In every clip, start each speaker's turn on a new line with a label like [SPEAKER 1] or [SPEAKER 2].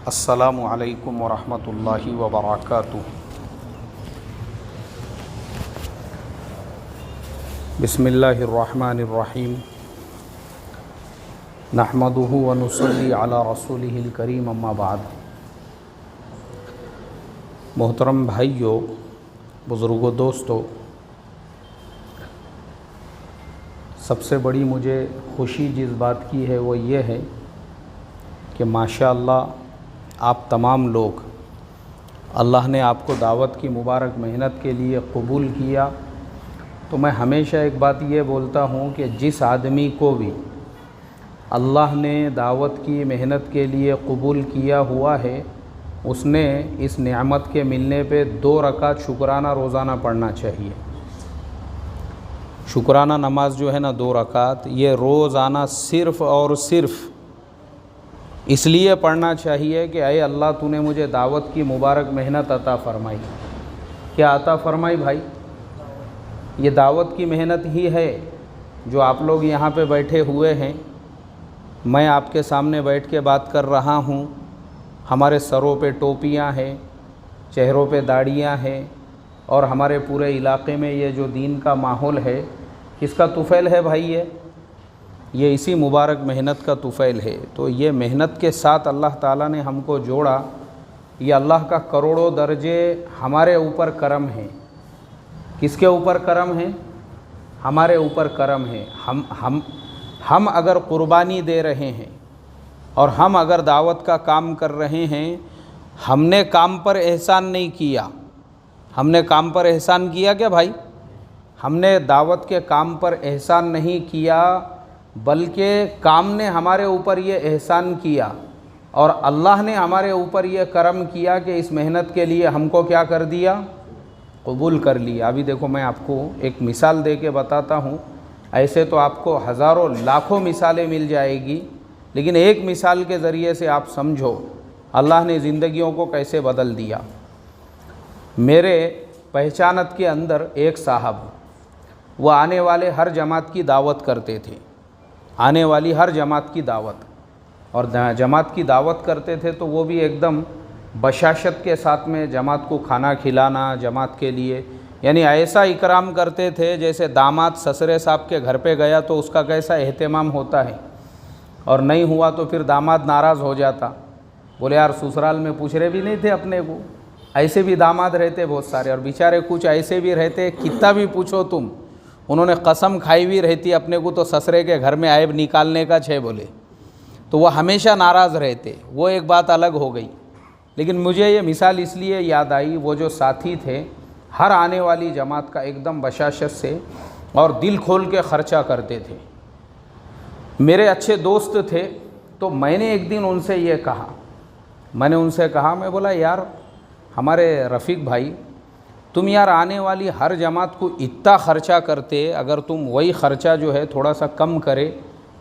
[SPEAKER 1] अस्सलामु अलैकुम वरहमतुल्लाहि वबरकातुहू। बिस्मिल्लाहिर्रहमानिर्रहीम। नहमदुहु व नुसल्ली अला रसूलिहिल करीम, अम्मा बाद। मोहतरम भाइयों, बुज़ुर्गों, दोस्तों, सबसे बड़ी मुझे खुशी जिस बात की है वो ये है कि माशाअल्लाह आप तमाम लोग, अल्लाह ने आपको दावत की मुबारक मेहनत के लिए कबूल किया। तो मैं हमेशा एक बात ये बोलता हूँ कि जिस आदमी को भी अल्लाह ने दावत की मेहनत के लिए कबूल किया हुआ है, उसने इस नेमत के मिलने पे 2 रकात शुक्राना रोज़ाना पढ़ना चाहिए। शुक्राना नमाज जो है ना, 2 रकात, ये रोज़ाना सिर्फ़ और सिर्फ़ इसलिए पढ़ना चाहिए कि अय अल्लाह तूने मुझे दावत की मुबारक मेहनत अता फ़रमाई। क्या अता फ़रमाई भाई? ये दावत की मेहनत ही है जो आप लोग यहाँ पे बैठे हुए हैं। मैं आपके सामने बैठ के बात कर रहा हूँ। हमारे सरों पे टोपियाँ हैं, चेहरों पे दाढ़ियाँ हैं, और हमारे पूरे इलाके में ये जो दीन का माहौल है, किसका तुफ़ैल है भाई? ये इसी मुबारक मेहनत का तुफ़ैल है। तो ये मेहनत के साथ अल्लाह ताला ने हमको जोड़ा। ये अल्लाह का करोड़ों दर्जे हमारे ऊपर करम है। किसके ऊपर करम है? हमारे ऊपर करम है। हम अगर क़ुरबानी दे रहे हैं और हम अगर दावत का काम कर रहे हैं, हमने काम पर एहसान नहीं किया। हमने काम पर एहसान किया क्या भाई? हमने दावत के काम पर एहसान नहीं किया, बल्कि काम ने हमारे ऊपर ये एहसान किया और अल्लाह ने हमारे ऊपर ये करम किया कि इस मेहनत के लिए हमको क्या कर दिया? कबूल कर लिया। अभी देखो, मैं आपको एक मिसाल दे के बताता हूँ। ऐसे तो आपको हज़ारों लाखों मिसालें मिल जाएगी, लेकिन एक मिसाल के ज़रिए से आप समझो अल्लाह ने ज़िंदगियों को कैसे बदल दिया। मेरे पहचानत के अंदर एक साहब, वो आने वाले हर जमात की दावत करते थे, आने वाली हर जमात की दावत, और जमात की दावत करते थे तो वो भी एकदम बशाशत के साथ में जमात को खाना खिलाना, जमात के लिए, यानी ऐसा इकराम करते थे जैसे दामाद ससुरे साहब के घर पे गया तो उसका कैसा एहतमाम होता है, और नहीं हुआ तो फिर दामाद नाराज़ हो जाता। बोले यार, ससुराल में पूछ रहे भी नहीं थे अपने को। ऐसे भी दामाद रहते बहुत सारे, और बेचारे कुछ ऐसे भी रहते, कितना भी पूछो तुम, उन्होंने कसम खाई हुई रहती अपने को तो ससुरे के घर में ऐब निकालने का छे बोले, तो वह हमेशा नाराज़ रहते। वो एक बात अलग हो गई। लेकिन मुझे ये मिसाल इसलिए याद आई, वो जो साथी थे हर आने वाली जमात का एकदम बशाशत से और दिल खोल के ख़र्चा करते थे। मेरे अच्छे दोस्त थे। तो मैंने एक दिन उनसे ये कहा, मैं बोला यार हमारे रफ़ीक भाई, तुम यार आने वाली हर जमात को इतना ख़र्चा करते, अगर तुम वही ख़र्चा जो है थोड़ा सा कम करे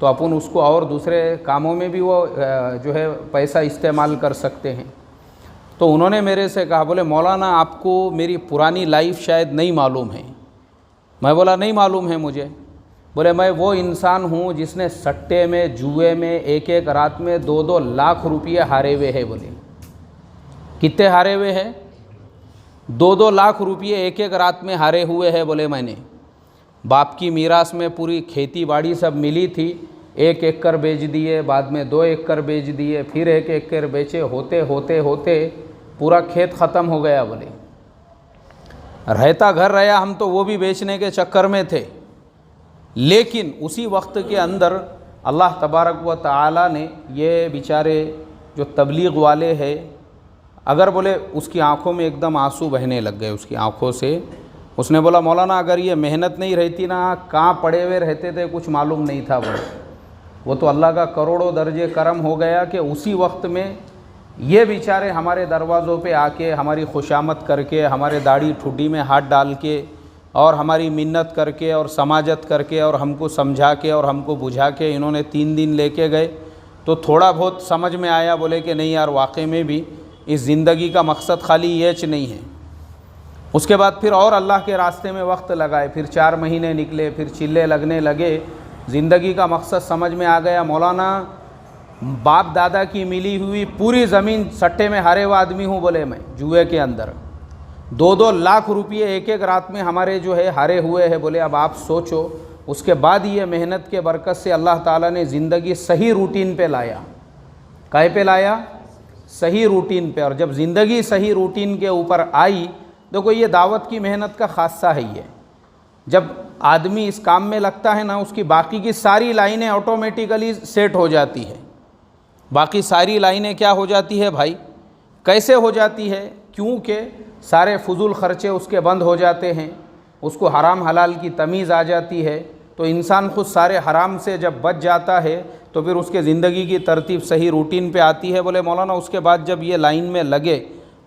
[SPEAKER 1] तो अपन उसको और दूसरे कामों में भी वो जो है पैसा इस्तेमाल कर सकते हैं। तो उन्होंने मेरे से कहा, बोले मौलाना आपको मेरी पुरानी लाइफ शायद नहीं मालूम है। मैं बोला नहीं मालूम है मुझे। बोले मैं वो इंसान हूँ जिसने सट्टे में, जुए में एक रात में 2-2 लाख रुपये हारे हुए हैं। बोले कितने हारे हुए हैं? 2-2 लाख रुपये एक रात में हारे हुए हैं। बोले मैंने बाप की मीरास में पूरी खेती बाड़ी सब मिली थी, 1 एकड़ बेच दिए, बाद में 2 एकड़ बेच दिए, फिर 1 एकड़ बेचे, होते होते होते पूरा खेत ख़त्म हो गया। बोले रहता घर रहा, हम तो वो भी बेचने के चक्कर में थे। लेकिन उसी वक्त के अंदर अल्लाह तबारक व तआला ने ये बेचारे जो तबलीग वाले हैं, अगर बोले उसकी आंखों में एकदम आंसू बहने लग गए उसकी आंखों से। उसने बोला मौलाना अगर ये मेहनत नहीं रहती ना, कहाँ पड़े हुए रहते थे कुछ मालूम नहीं था। बोले वो तो अल्लाह का करोड़ों दर्जे करम हो गया कि उसी वक्त में ये बेचारे हमारे दरवाज़ों पे आके हमारी खुशामद करके, हमारे दाढ़ी ठुड्डी में हाथ डाल के और हमारी मिन्नत करके और समाजत करके और हमको समझा के और हमको बुझा के इन्होंने 3 दिन लेके गए। तो थोड़ा बहुत समझ में आया। बोले कि नहीं यार, वाकई में भी इस ज़िंदगी का मकसद खाली ये नहीं है। उसके बाद फिर और अल्लाह के रास्ते में वक्त लगाए, फिर 4 महीने निकले, फिर चिल्ले लगने लगे। ज़िंदगी का मकसद समझ में आ गया। मौलाना बाप दादा की मिली हुई पूरी ज़मीन सट्टे में हारे हुआ आदमी हूँ, बोले मैं जुए के अंदर 2-2 लाख रुपये एक एक रात में हमारे जो है हारे हुए हैं। बोले अब आप सोचो, उसके बाद ये मेहनत के बरकत से अल्लाह ताला ने ज़िंदगी सही रूटीन पे लाया। काहे पे लाया? सही रूटीन पे। और जब ज़िंदगी सही रूटीन के ऊपर आई, देखो ये दावत की मेहनत का खासा है ये। जब आदमी इस काम में लगता है ना, उसकी बाकी की सारी लाइनें ऑटोमेटिकली सेट हो जाती है। बाकी सारी लाइनें क्या हो जाती है भाई? कैसे हो जाती है? क्योंकि सारे फजूल ख़र्चे उसके बंद हो जाते हैं, उसको हराम हलाल की तमीज़ आ जाती है। तो इंसान खुद सारे हराम से जब बच जाता है तो फिर उसके ज़िंदगी की तरतीब सही रूटीन पे आती है। बोले मौलाना उसके बाद जब ये लाइन में लगे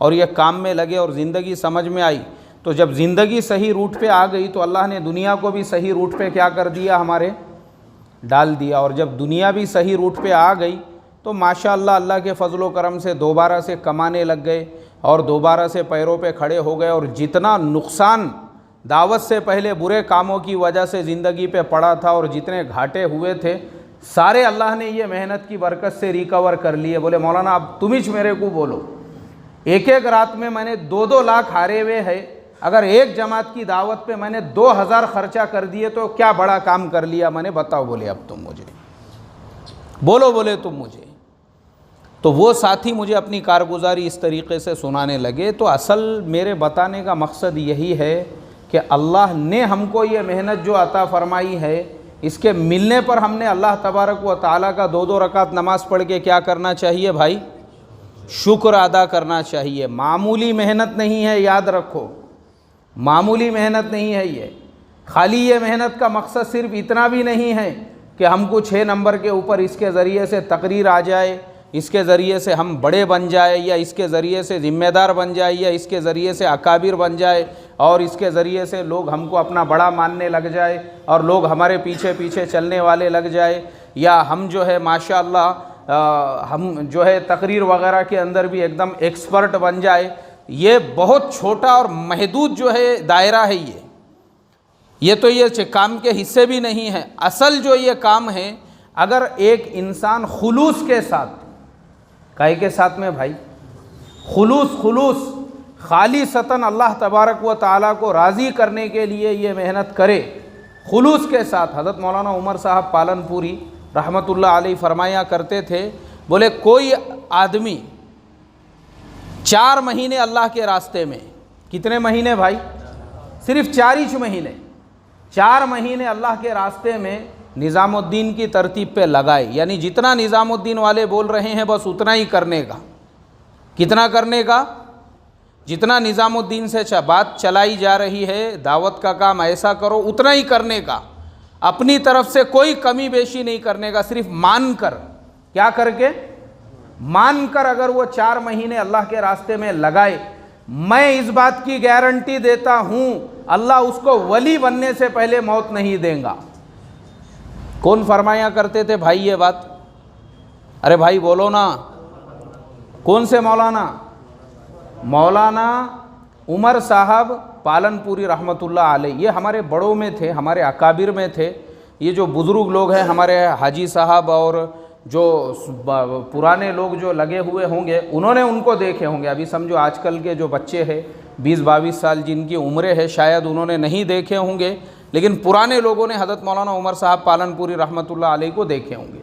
[SPEAKER 1] और ये काम में लगे और ज़िंदगी समझ में आई, तो जब ज़िंदगी सही रूट पे आ गई तो अल्लाह ने दुनिया को भी सही रूट पे क्या कर दिया? हमारे डाल दिया। और जब दुनिया भी सही रूट पे आ गई तो माशाअल्लाह अल्लाह के फ़ज़ल करम से दोबारा से कमाने लग गए और दोबारा से पैरों पे खड़े हो गए। और जितना नुकसान दावत से पहले बुरे कामों की वजह से ज़िंदगी पे पड़ा था और जितने घाटे हुए थे, सारे अल्लाह ने ये मेहनत की बरकत से रिकवर कर लिए। बोले मौलाना अब तुम ही मेरे को बोलो, एक एक रात में मैंने 2-2 लाख हारे हुए हैं, अगर एक जमात की दावत पे मैंने 2000 खर्चा कर दिए तो क्या बड़ा काम कर लिया मैंने? बताओ। बोले अब तुम मुझे बोलो, बोले तुम मुझे। तो वो साथी मुझे अपनी कारगुजारी इस तरीक़े से सुनाने लगे। तो असल मेरे बताने का मकसद यही है कि अल्लाह ने हमको ये मेहनत जो अता फ़रमाई है, इसके मिलने पर हमने अल्लाह तबारक व तआला का 2-2 रकात नमाज़ पढ़ के क्या करना चाहिए भाई? शुक्र अदा करना चाहिए। मामूली मेहनत नहीं है, याद रखो, मामूली मेहनत नहीं है ये। खाली ये मेहनत का मकसद सिर्फ इतना भी नहीं है कि हमको 6 नंबर के ऊपर इसके ज़रिए से तकरीर आ जाए, इसके ज़रिए से हम बड़े बन जाए, या इसके ज़रिए से ज़िम्मेदार बन जाए, या इसके ज़रिए से अकाबिर बन जाए और इसके ज़रिए से लोग हमको अपना बड़ा मानने लग जाए और लोग हमारे पीछे पीछे चलने वाले लग जाए, या हम जो है माशाअल्लाह हम जो है तकरीर वग़ैरह के अंदर भी एकदम एक्सपर्ट बन जाए। ये बहुत छोटा और महदूद जो है दायरा है ये तो ये काम के हिस्से भी नहीं है। असल जो ये काम है, अगर एक इंसान खुलूस के साथ, काहे के साथ में भाई? खुलूस खालिसतन अल्लाह तबारक व तआला को राज़ी करने के लिए ये मेहनत करे, खुलूस के साथ। हज़रत मौलाना उमर साहब पालनपुरी रहमतुल्लाह अलैह फरमाया करते थे, बोले कोई आदमी 4 महीने अल्लाह के रास्ते में, कितने महीने भाई? सिर्फ 4 ही महीने, 4 महीने अल्लाह के रास्ते में निज़ामुद्दीन की तरतीब पे लगाए। यानी जितना निज़ामुद्दीन वाले बोल रहे हैं बस उतना ही करने का। कितना करने का? जितना निज़ामुद्दीन से बात चलाई जा रही है, दावत का काम ऐसा करो, उतना ही करने का। अपनी तरफ से कोई कमी बेशी नहीं करने का, सिर्फ मान कर, क्या करके? मान कर अगर वो 4 महीने अल्लाह के रास्ते में लगाए, मैं इस बात की गारंटी देता हूँ अल्लाह उसको वली बनने से पहले मौत नहीं देगा। कौन फरमाया करते थे भाई ये बात? अरे भाई बोलो ना, कौन से मौलाना? मौलाना उमर साहब पालनपुरी रहमतुल्लाह अलैह। ये हमारे बड़ों में थे, हमारे अकाबिर में थे। ये जो बुज़ुर्ग लोग हैं, हमारे हाजी साहब और जो पुराने लोग जो लगे हुए होंगे, उन्होंने उनको देखे होंगे। अभी समझो आजकल के जो बच्चे हैं 20-22 साल जिनकी उम्रें है, शायद उन्होंने नहीं देखे होंगे, लेकिन पुराने लोगों ने हज़रत मौलाना उमर साहब पालनपुरी रहमतुल्लाह अलैह को देखे होंगे।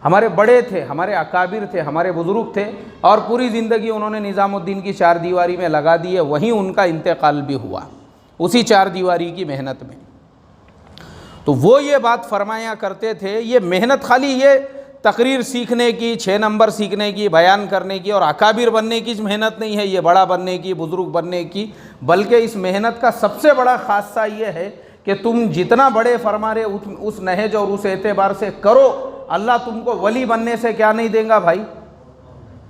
[SPEAKER 1] हमारे बड़े थे, हमारे अकाबिर थे, हमारे बुज़ुर्ग थे, और पूरी ज़िंदगी उन्होंने निज़ामुद्दीन की 4 दीवारी में लगा दी है। वहीं उनका इंतकाल भी हुआ, उसी 4 दीवारी की मेहनत में। तो वो ये बात फरमाया करते थे, ये मेहनत खाली ये तकरीर सीखने की, 6 नंबर सीखने की, बयान करने की और अकाबिर बनने की मेहनत नहीं है, ये बड़ा बनने की, बुज़ुर्ग बनने की। बल्कि इस मेहनत का सबसे बड़ा खासा ये है कि तुम जितना बड़े फरमा रहे उस नहज और उस एतबार से करो, अल्लाह तुमको वली बनने से क्या नहीं देगा भाई?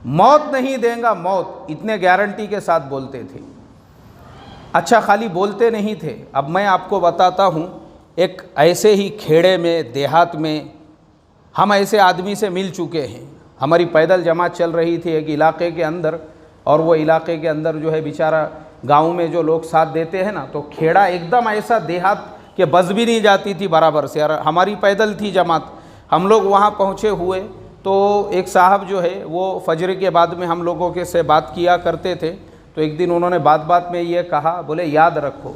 [SPEAKER 1] मौत नहीं देगा, मौत। इतने गारंटी के साथ बोलते थे। अच्छा, खाली बोलते नहीं थे। अब मैं आपको बताता हूँ, एक ऐसे ही खेड़े में, देहात में हम ऐसे आदमी से मिल चुके हैं। हमारी पैदल जमात चल रही थी एक इलाके के अंदर, और वो इलाके के अंदर जो है बेचारा गाँव में जो लोग साथ देते हैं ना, तो खेड़ा एकदम ऐसा देहात के बस भी नहीं जाती थी बराबर से, और हमारी पैदल थी जमात। हम लोग वहाँ पहुँचे हुए तो एक साहब जो है वो फजर के बाद में हम लोगों के से बात किया करते थे। तो एक दिन उन्होंने बात बात में ये कहा, बोले याद रखो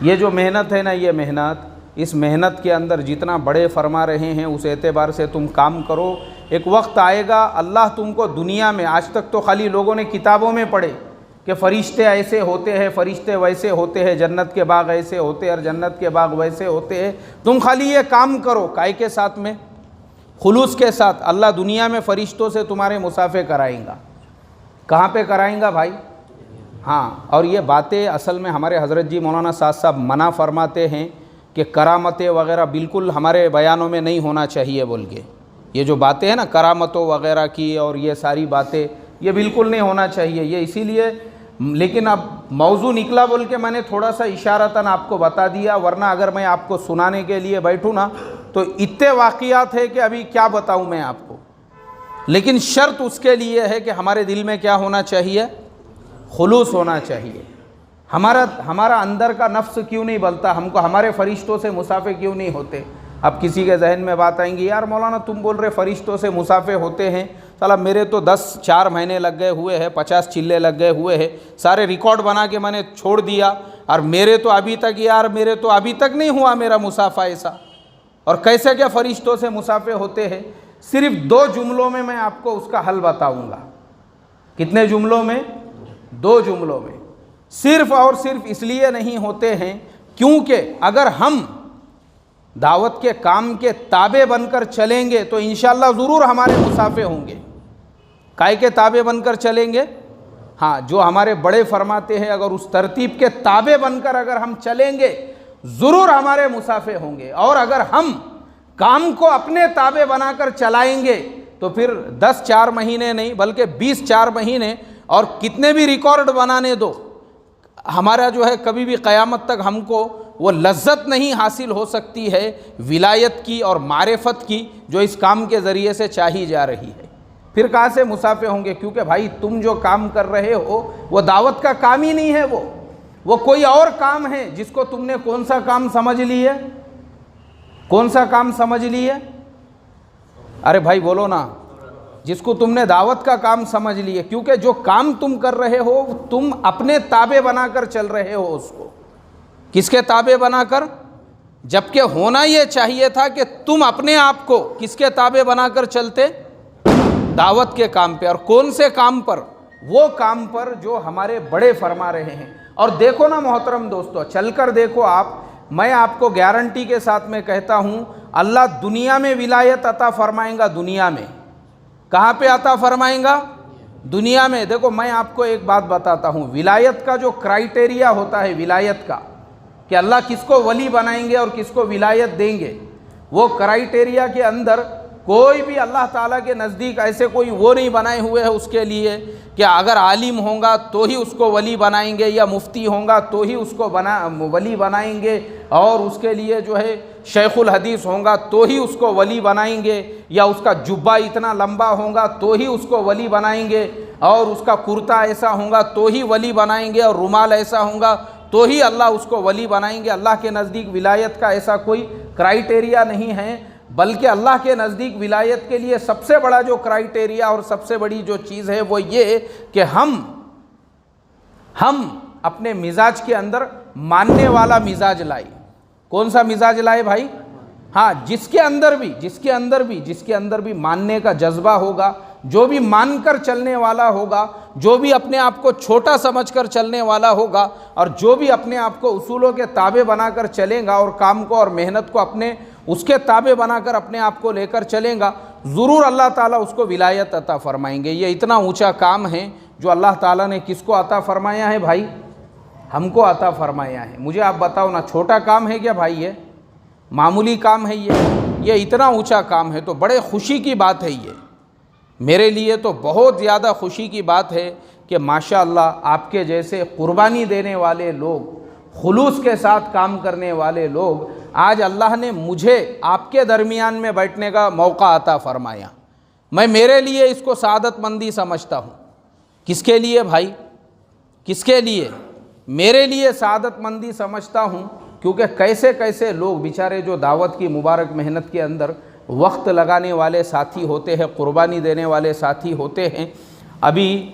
[SPEAKER 1] ये जो मेहनत है ना, ये मेहनत, इस मेहनत के अंदर जितना बड़े फरमा रहे हैं उस एतबार से तुम काम करो। एक वक्त आएगा अल्लाह तुमको दुनिया में, आज तक तो खाली लोगों ने किताबों में पढ़े कि फ़रिश्ते ऐसे होते हैं, फ़रिश्ते वैसे होते हैं, जन्नत के बाग ऐसे होते हैं और जन्नत के बाग वैसे होते हैं। तुम खाली ये काम करो, काय के साथ में, खुलूस के साथ। अल्लाह दुनिया में फ़रिश्तों से तुम्हारे मुसाफे कराएंगा। कहाँ पे कराएंगा भाई? हाँ, और ये बातें असल में हमारे हज़रत जी मौलाना साहब मना फरमाते हैं कि करामतें वग़ैरह बिल्कुल हमारे बयानों में नहीं होना चाहिए बोल के। ये जो बातें हैं ना करामतों वग़ैरह की और ये सारी बातें, ये बिल्कुल नहीं होना चाहिए। ये इसीलिए, लेकिन अब मौजू निकला बोल के मैंने थोड़ा सा इशारतन आपको बता दिया, वरना अगर मैं आपको सुनाने के लिए बैठूँ ना तो इतने वाक़ियात है कि अभी क्या बताऊँ मैं आपको। लेकिन शर्त उसके लिए है कि हमारे दिल में क्या होना चाहिए? खुलूस होना चाहिए। हमारा अंदर का नफ्स क्यों नहीं बलता? हमको हमारे फ़रिश्तों से मुसाफे क्यों नहीं होते? अब किसी के जहन में बात आएंगी, यार मौलाना तुम बोल रहे फ़रिश्तों से मुसाफे होते हैं, साला मेरे तो 4 महीने लग गए हुए हैं, 50 चिल्ले लग गए हुए हैं, सारे रिकॉर्ड बना के मैंने छोड़ दिया और मेरे तो अभी तक नहीं हुआ मेरा मुसाफा ऐसा। और कैसे क्या फ़रिश्तों से मुसाफे होते हैं? सिर्फ 2 जुमलों में मैं आपको उसका हल बताऊँगा। कितने जुमलों में? 2 जुमलों में। सिर्फ और सिर्फ इसलिए नहीं होते हैं क्योंकि अगर हम दावत के काम के ताबे बनकर चलेंगे तो इंशाअल्लाह ज़रूर हमारे मुसाफे होंगे। काय के ताबे बनकर चलेंगे? हाँ, जो हमारे बड़े फरमाते हैं अगर उस तरतीब के ताबे बनकर अगर हम चलेंगे ज़रूर हमारे मुसाफे होंगे। और अगर हम काम को अपने ताबे बनाकर चलाएंगे तो फिर 4 महीने नहीं बल्कि 4 महीने और कितने भी रिकॉर्ड बनाने दो, हमारा जो है कभी भी क़यामत तक हमको वो लज्जत नहीं हासिल हो सकती है विलायत की और मारिफत की जो इस काम के ज़रिए से चाही जा रही है। फिर कहाँ से मुसाफे होंगे? क्योंकि भाई तुम जो काम कर रहे हो वो दावत का काम ही नहीं है, वो कोई और काम है जिसको तुमने कौन सा काम समझ लिया? कौन सा काम समझ लिए? अरे भाई बोलो ना, जिसको तुमने दावत का काम समझ लिए। क्योंकि जो काम तुम कर रहे हो तुम अपने ताबे बनाकर चल रहे हो उसको। किसके ताबे बनाकर? जबकि होना ये चाहिए था कि तुम अपने आप को किसके ताबे बनाकर चलते? दावत के काम पे। और कौन से काम पर? वो काम पर जो हमारे बड़े फरमा रहे हैं। और देखो ना मोहतरम दोस्तों, चलकर देखो आप, मैं आपको गारंटी के साथ में कहता हूँ अल्लाह दुनिया में विलायत अता फरमाएंगा। दुनिया में कहाँ पे अता फरमाएंगा? दुनिया में। देखो मैं आपको एक बात बताता हूँ, विलायत का जो क्राइटेरिया होता है विलायत का, कि अल्लाह किसको वली बनाएंगे और किसको विलायत देंगे, वो क्राइटेरिया के अंदर कोई भी अल्लाह ताला के नज़दीक ऐसे कोई वो नहीं बनाए हुए है उसके लिए कि अगर आलिम होगा तो ही उसको वली बनाएंगे या मुफ्ती होगा तो ही उसको वली बनाएंगे और उसके लिए जो है शेखुल हदीस होगा तो ही उसको वली बनाएंगे या उसका जुब्बा इतना लंबा होगा तो ही उसको वली बनाएंगे और उसका कुर्ता ऐसा होगा तो ही वली बनाएंगे और रुमाल ऐसा होगा तो ही अल्लाह उसको वली बनाएंगे। अल्लाह के नज़दीक विलायत का ऐसा कोई क्राइटेरिया नहीं है, बल्कि अल्लाह के नज़दीक विलायत के लिए सबसे बड़ा जो क्राइटेरिया और सबसे बड़ी जो चीज़ है वो ये कि हम अपने मिजाज के अंदर मानने वाला मिजाज लाए। कौन सा मिजाज लाए भाई? हाँ, जिसके अंदर भी मानने का जज्बा होगा, जो भी मानकर चलने वाला होगा, जो भी अपने आप को छोटा समझकर चलने वाला होगा और जो भी अपने आप को उसूलों के ताबे बनाकर चलेगा और काम को और मेहनत को अपने उसके ताबे बनाकर अपने आप को लेकर चलेगा, ज़रूर अल्लाह ताला उसको विलायत अता फरमाएंगे। ये इतना ऊंचा काम है जो अल्लाह ताला ने किसको अता फरमाया है भाई? हमको अता फरमाया है। मुझे आप बताओ ना, छोटा काम है क्या भाई? ये मामूली काम है? ये इतना ऊंचा काम है। तो बड़े खुशी की बात है ये, मेरे लिए तो बहुत ज़्यादा खुशी की बात है कि माशाअल्लाह आपके जैसे कुर्बानी देने वाले लोग, खुलूस के साथ काम करने वाले लोग, आज अल्लाह ने मुझे आपके दरमियान में बैठने का मौका अता फरमाया। मैं मेरे लिए इसको सादतमंदी समझता हूँ। किसके लिए भाई? किसके लिए? मेरे लिए सादतमंदी समझता हूँ, क्योंकि कैसे कैसे लोग बेचारे जो दावत की मुबारक मेहनत के अंदर वक्त लगाने वाले साथी होते हैं, कुर्बानी देने वाले साथी होते हैं। अभी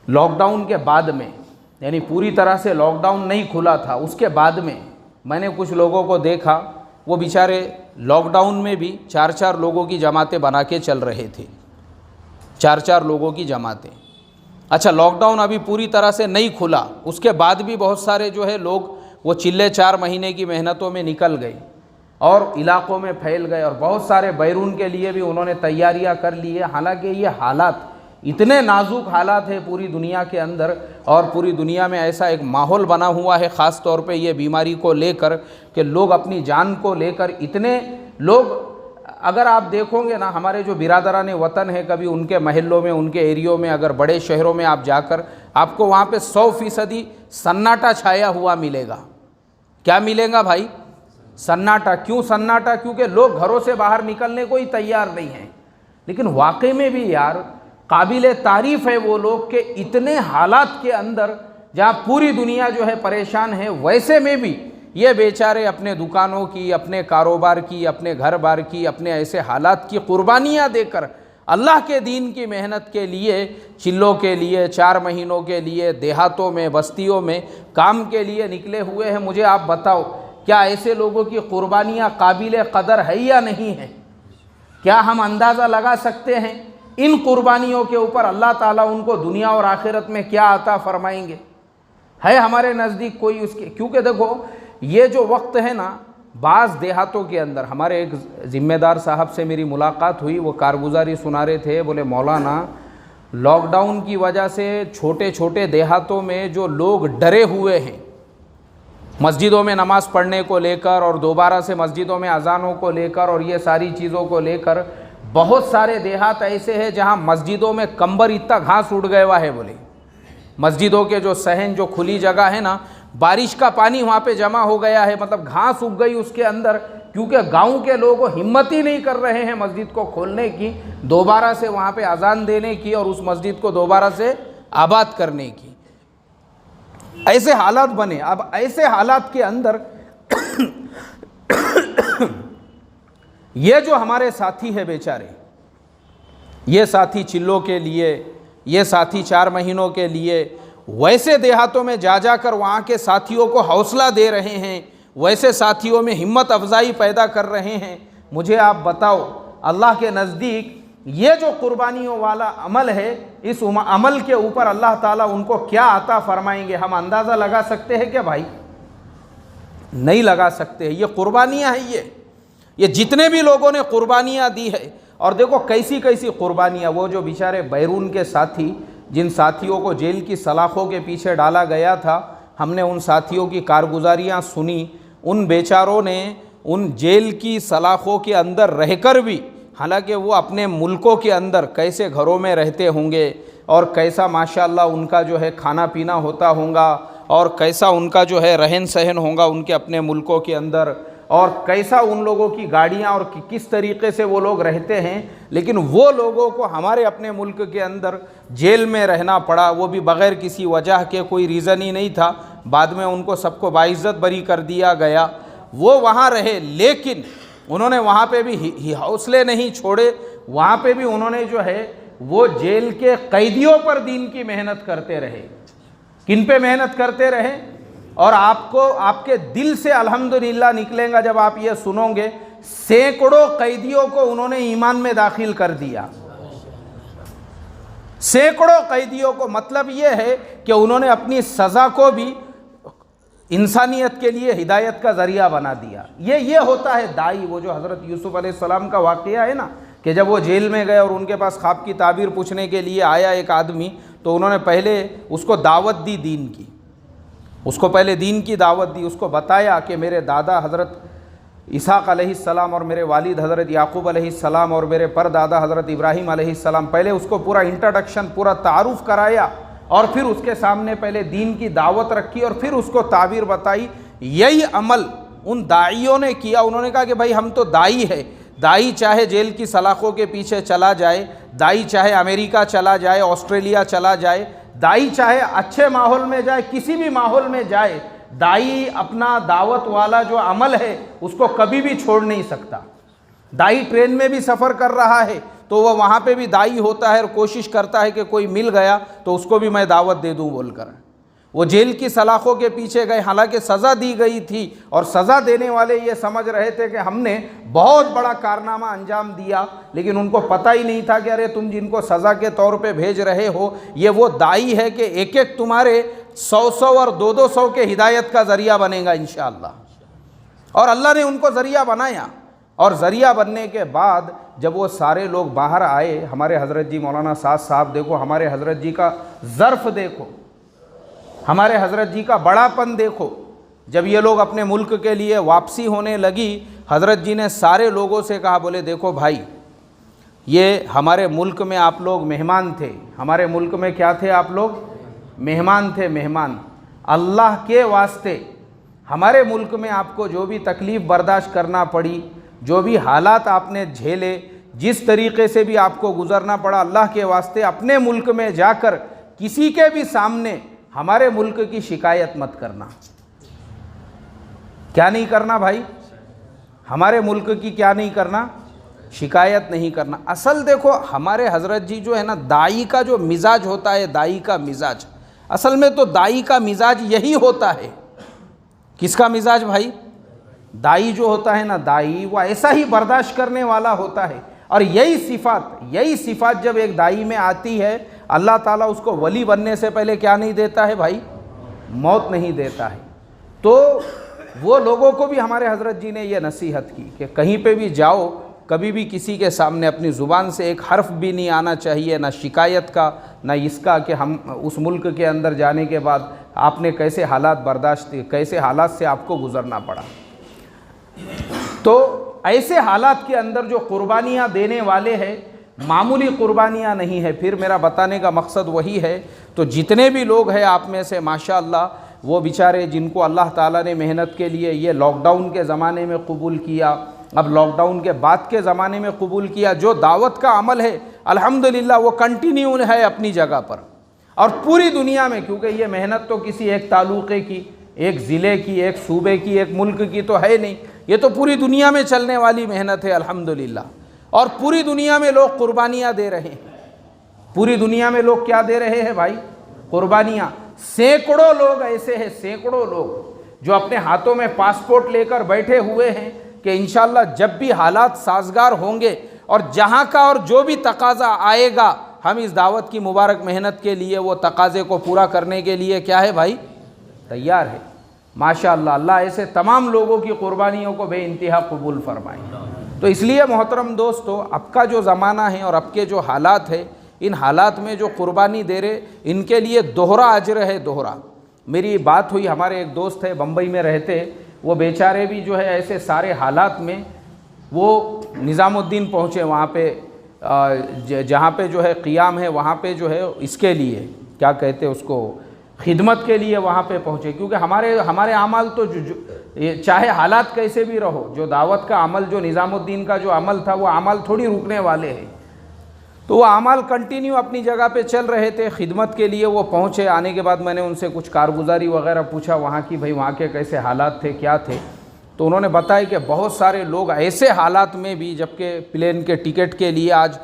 [SPEAKER 1] लॉकडाउन के बाद में, यानी पूरी तरह से लॉकडाउन नहीं खुला था, उसके बाद में मैंने कुछ लोगों को देखा, वो बेचारे लॉकडाउन में भी 4-4 लोगों की जमातें बना के चल रहे थे, 4-4 लोगों की जमातें। अच्छा, लॉकडाउन अभी पूरी तरह से नहीं खुला, उसके बाद भी बहुत सारे जो है लोग वो चिल्ले 4 महीने की मेहनतों में निकल गए और इलाक़ों में फैल गए, और बहुत सारे बैरून के लिए भी उन्होंने तैयारियां कर ली है। हालांकि ये हालात इतने नाजुक हालात है पूरी दुनिया के अंदर, और पूरी दुनिया में ऐसा एक माहौल बना हुआ है ख़ास तौर पे ये बीमारी को लेकर कि लोग अपनी जान को लेकर, इतने लोग, अगर आप देखोगे ना हमारे जो बिरादरान वतन है, कभी उनके महल्लों में, उनके एरियो में, अगर बड़े शहरों में आप जाकर, आपको वहाँ पे 100% सन्नाटा छाया हुआ मिलेगा। क्या मिलेगा भाई? सन्नाटा। क्यों सन्नाटा? क्योंकि लोग घरों से बाहर निकलने को ही तैयार नहीं हैं। लेकिन वाकई में भी यार काबिल तारीफ़ है वो लोग कि इतने हालात के अंदर जहाँ पूरी दुनिया जो है परेशान है, वैसे में भी ये बेचारे अपने दुकानों की, अपने कारोबार की, अपने घर बार की, अपने ऐसे हालात की कुर्बानियाँ देकर अल्लाह के दीन की मेहनत के लिए, चिल्लों के लिए, 4 महीनों के लिए देहातों में, बस्तियों में काम के लिए निकले हुए हैं। मुझे आप बताओ, क्या ऐसे लोगों की कुर्बानियाँ काबिल कदर है या नहीं है? क्या हम अंदाज़ा लगा सकते हैं इन कुर्बानियों के ऊपर अल्लाह ताला उनको दुनिया और आखिरत में क्या अता फरमाएंगे? है हमारे नज़दीक कोई उसके? क्योंकि देखो ये जो वक्त है ना, बाज़ देहातों के अंदर, हमारे एक ज़िम्मेदार साहब से मेरी मुलाकात हुई, वो कारगुजारी सुना रहे थे। बोले मौलाना, लॉकडाउन की वजह से छोटे छोटे देहातों में जो लोग डरे हुए हैं मस्जिदों में नमाज़ पढ़ने को लेकर, और दोबारा से मस्जिदों में अजानों को लेकर, और ये सारी चीज़ों को लेकर, बहुत सारे देहात ऐसे हैं जहाँ मस्जिदों में कंबर इतना घास उड़ गया हुआ है। बोले मस्जिदों के जो सहन, जो खुली जगह है ना, बारिश का पानी वहाँ पे जमा हो गया है, मतलब घास उग गई उसके अंदर, क्योंकि गांव के लोग हिम्मत ही नहीं कर रहे हैं मस्जिद को खोलने की, दोबारा से वहाँ पे अजान देने की, और उस मस्जिद को दोबारा से आबाद करने की। ऐसे हालात बने। अब ऐसे हालात के अंदर ये जो हमारे साथी है बेचारे, ये साथी चिल्लों के लिए, ये साथी 4 महीनों के लिए वैसे देहातों में जा जाकर वहाँ के साथियों को हौसला दे रहे हैं, वैसे साथियों में हिम्मत अफजाई पैदा कर रहे हैं। मुझे आप बताओ, अल्लाह के नज़दीक ये जो कुर्बानियों वाला अमल है, इस अमल के ऊपर अल्लाह ताला उनको क्या अता फरमाएंगे? हम अंदाज़ा लगा सकते हैं क्या भाई? नहीं लगा सकते। ये कुर्बानियाँ हैं, ये जितने भी लोगों ने कुर्बानियाँ दी है, और देखो कैसी कैसी कुर्बानियाँ। वो जो बेचारे बैरून के साथी, जिन साथियों को जेल की सलाखों के पीछे डाला गया था, हमने उन साथियों की कारगुजारियाँ सुनी। उन बेचारों ने उन जेल की सलाखों के अंदर रहकर भी, हालांकि वो अपने मुल्कों के अंदर कैसे घरों में रहते होंगे, और कैसा माशाअल्लाह उनका जो है खाना पीना होता होगा, और कैसा उनका जो है रहन सहन होगा उनके अपने मुल्कों के अंदर, और कैसा उन लोगों की गाड़ियाँ, और किस तरीक़े से वो लोग रहते हैं। लेकिन वो लोगों को हमारे अपने मुल्क के अंदर जेल में रहना पड़ा, वो भी बग़ैर किसी वजह के, कोई रीज़न ही नहीं था। बाद में उनको सबको बाइज़्ज़त बरी कर दिया गया। वो वहाँ रहे, लेकिन उन्होंने वहाँ पे भी हौसले नहीं छोड़े। वहाँ पे भी उन्होंने जो है वो जेल के कैदियों पर दीन की मेहनत करते रहे। किन पे मेहनत करते रहे? और आपको आपके दिल से अल्हम्दुलिल्लाह निकलेगा जब आप ये सुनोगे, सैकड़ों कैदियों को उन्होंने ईमान में दाखिल कर दिया। सैकड़ों कैदियों को, मतलब ये है कि उन्होंने अपनी सज़ा को भी इंसानियत के लिए हिदायत का ज़रिया बना दिया। ये होता है दाई। वो जो हज़रत यूसुफ़ अलैहिस्सलाम का वाक़या है ना, कि जब वो जेल में गए और उनके पास ख्वाब की ताबीर पूछने के लिए आया एक आदमी, तो उन्होंने पहले उसको दावत दी दीन की, उसको पहले दीन की दावत दी। उसको बताया कि मेरे दादा हज़रत इसाक़ अलैहिस्सलाम और मेरे वालिद हज़रत याक़ूब अलैहिस्सलाम और मेरे परदादा हज़रत इब्राहीम अलैहिस्सलाम, पहले उसको पूरा इंट्रोडक्शन, पूरा तारुफ़ कराया, और फिर उसके सामने पहले दीन की दावत रखी, और फिर उसको ताबीर बताई। यही अमल उन दाइयों ने किया। उन्होंने कहा कि भाई हम तो दाई है, दाई चाहे जेल की सलाखों के पीछे चला जाए, दाई चाहे अमेरिका चला जाए, ऑस्ट्रेलिया चला जाए, दाई चाहे अच्छे माहौल में जाए, किसी भी माहौल में जाए, दाई अपना दावत वाला जो अमल है उसको कभी भी छोड़ नहीं सकता। दाई ट्रेन में भी सफ़र कर रहा है तो वह वहाँ पे भी दाई होता है और कोशिश करता है कि कोई मिल गया तो उसको भी मैं दावत दे दूँ बोलकर। वो जेल की सलाखों के पीछे गए, हालांकि सज़ा दी गई थी और सज़ा देने वाले ये समझ रहे थे कि हमने बहुत बड़ा कारनामा अंजाम दिया, लेकिन उनको पता ही नहीं था कि अरे तुम जिनको सज़ा के तौर पे भेज रहे हो ये वो दाई है कि एक एक तुम्हारे 100-100 और 200-200 के हिदायत का ज़रिया बनेगा इंशाअल्लाह। और अल्लाह ने उनको ज़रिया बनाया। और ज़रिया बनने के बाद जब वो सारे लोग बाहर आए, हमारे हज़रत जी मौलाना साद साहब देखो, हमारे हज़रत जी का ज़र्फ़ देखो, हमारे हज़रत जी का बड़ापन देखो। जब ये लोग अपने मुल्क के लिए वापसी होने लगी, हज़रत जी ने सारे लोगों से कहा, बोले देखो भाई, ये हमारे मुल्क में आप लोग मेहमान थे, हमारे मुल्क में क्या थे आप लोग? मेहमान थे, मेहमान। अल्लाह के वास्ते हमारे मुल्क में आपको जो भी तकलीफ़ बर्दाश्त करना पड़ी, जो भी हालात आपने झेले, जिस तरीक़े से भी आपको गुज़रना पड़ा, अल्लाह के वास्ते अपने मुल्क में जाकर किसी के भी सामने हमारे मुल्क की शिकायत मत करना। क्या नहीं करना भाई? हमारे मुल्क की क्या नहीं करना? शिकायत नहीं करना। असल देखो हमारे हज़रत जी जो है ना, दाई का जो मिजाज होता है, दाई का मिजाज, असल में तो दाई का मिजाज यही होता है। किसका मिजाज भाई? दाई जो होता है ना, दाई वो ऐसा ही बर्दाश्त करने वाला होता है। और यही सिफ़ात जब एक दाई में आती है, अल्लाह ताला उसको वली बनने से पहले क्या नहीं देता है भाई? मौत नहीं देता है। तो वो लोगों को भी हमारे हज़रत जी ने ये नसीहत की कि कहीं पे भी जाओ, कभी भी किसी के सामने अपनी ज़ुबान से एक हर्फ भी नहीं आना चाहिए, ना शिकायत का, ना इसका कि हम उस मुल्क के अंदर जाने के बाद आपने कैसे हालात बर्दाश्त, कैसे हालात से आपको गुज़रना पड़ा। तो ऐसे हालात के अंदर जो कुर्बानियाँ देने वाले हैं, मामूली कुर्बानियाँ नहीं है। फिर मेरा बताने का मकसद वही है। तो जितने भी लोग हैं आप में से माशाअल्लाह, वो बेचारे जिनको अल्लाह ताला ने मेहनत के लिए ये लॉकडाउन के ज़माने में कबूल किया, अब लॉकडाउन के बाद के ज़माने में कबूल किया, जो दावत का अमल है अल्हम्दुलिल्लाह वो कंटिन्यू है अपनी जगह पर। और पूरी दुनिया में, क्योंकि ये मेहनत तो किसी एक तालुक़े की, एक ज़िले की, एक सूबे की, एक मुल्क की तो है नहीं, ये तो पूरी दुनिया में चलने वाली मेहनत है अल्हम्दुलिल्लाह। और पूरी दुनिया में लोग कुर्बानियाँ दे रहे हैं। पूरी दुनिया में लोग क्या दे रहे हैं भाई? कुर्बानियाँ। सैकड़ों लोग ऐसे हैं, सैकड़ों लोग जो अपने हाथों में पासपोर्ट लेकर बैठे हुए हैं कि इंशाअल्लाह जब भी हालात साजगार होंगे और जहाँ का और जो भी तकाज़ा आएगा, हम इस दावत की मुबारक मेहनत के लिए, वो तकाज़े को पूरा करने के लिए क्या है भाई? तैयार है। माशाअल्लाह, अल्लाह ऐसे तमाम लोगों की कुर्बानियों को बेइंतहा कबूल फरमाए। तो इसलिए मोहतरम दोस्तों, अब का जो ज़माना है और अब के जो हालात है, इन हालात में जो कुर्बानी दे रहे, इनके लिए दोहरा अजर है, दोहरा। मेरी बात हुई, हमारे एक दोस्त है बम्बई में रहते, वो बेचारे भी जो है ऐसे सारे हालात में वो निज़ामुद्दीन पहुँचे, वहाँ पे जहाँ पे जो है क़ियाम है, वहाँ पे जो है इसके लिए क्या कहते हैं उसको, खिदमत के लिए वहाँ पे पहुँचे। क्योंकि हमारे अमल तो चाहे हालात कैसे भी रहो, जो दावत का अमल, जो निज़ामुद्दीन का जो अमल था, वो अमल थोड़ी रुकने वाले हैं। तो वो अमल कंटिन्यू अपनी जगह पे चल रहे थे। खिदमत के लिए वो पहुँचे। आने के बाद मैंने उनसे कुछ कारगुजारी वगैरह पूछा वहाँ की, भाई वहाँ के कैसे हालात थे, क्या थे। तो उन्होंने बताया कि बहुत सारे लोग ऐसे हालात में भी, जबकि प्लेन के टिकट के लिए आज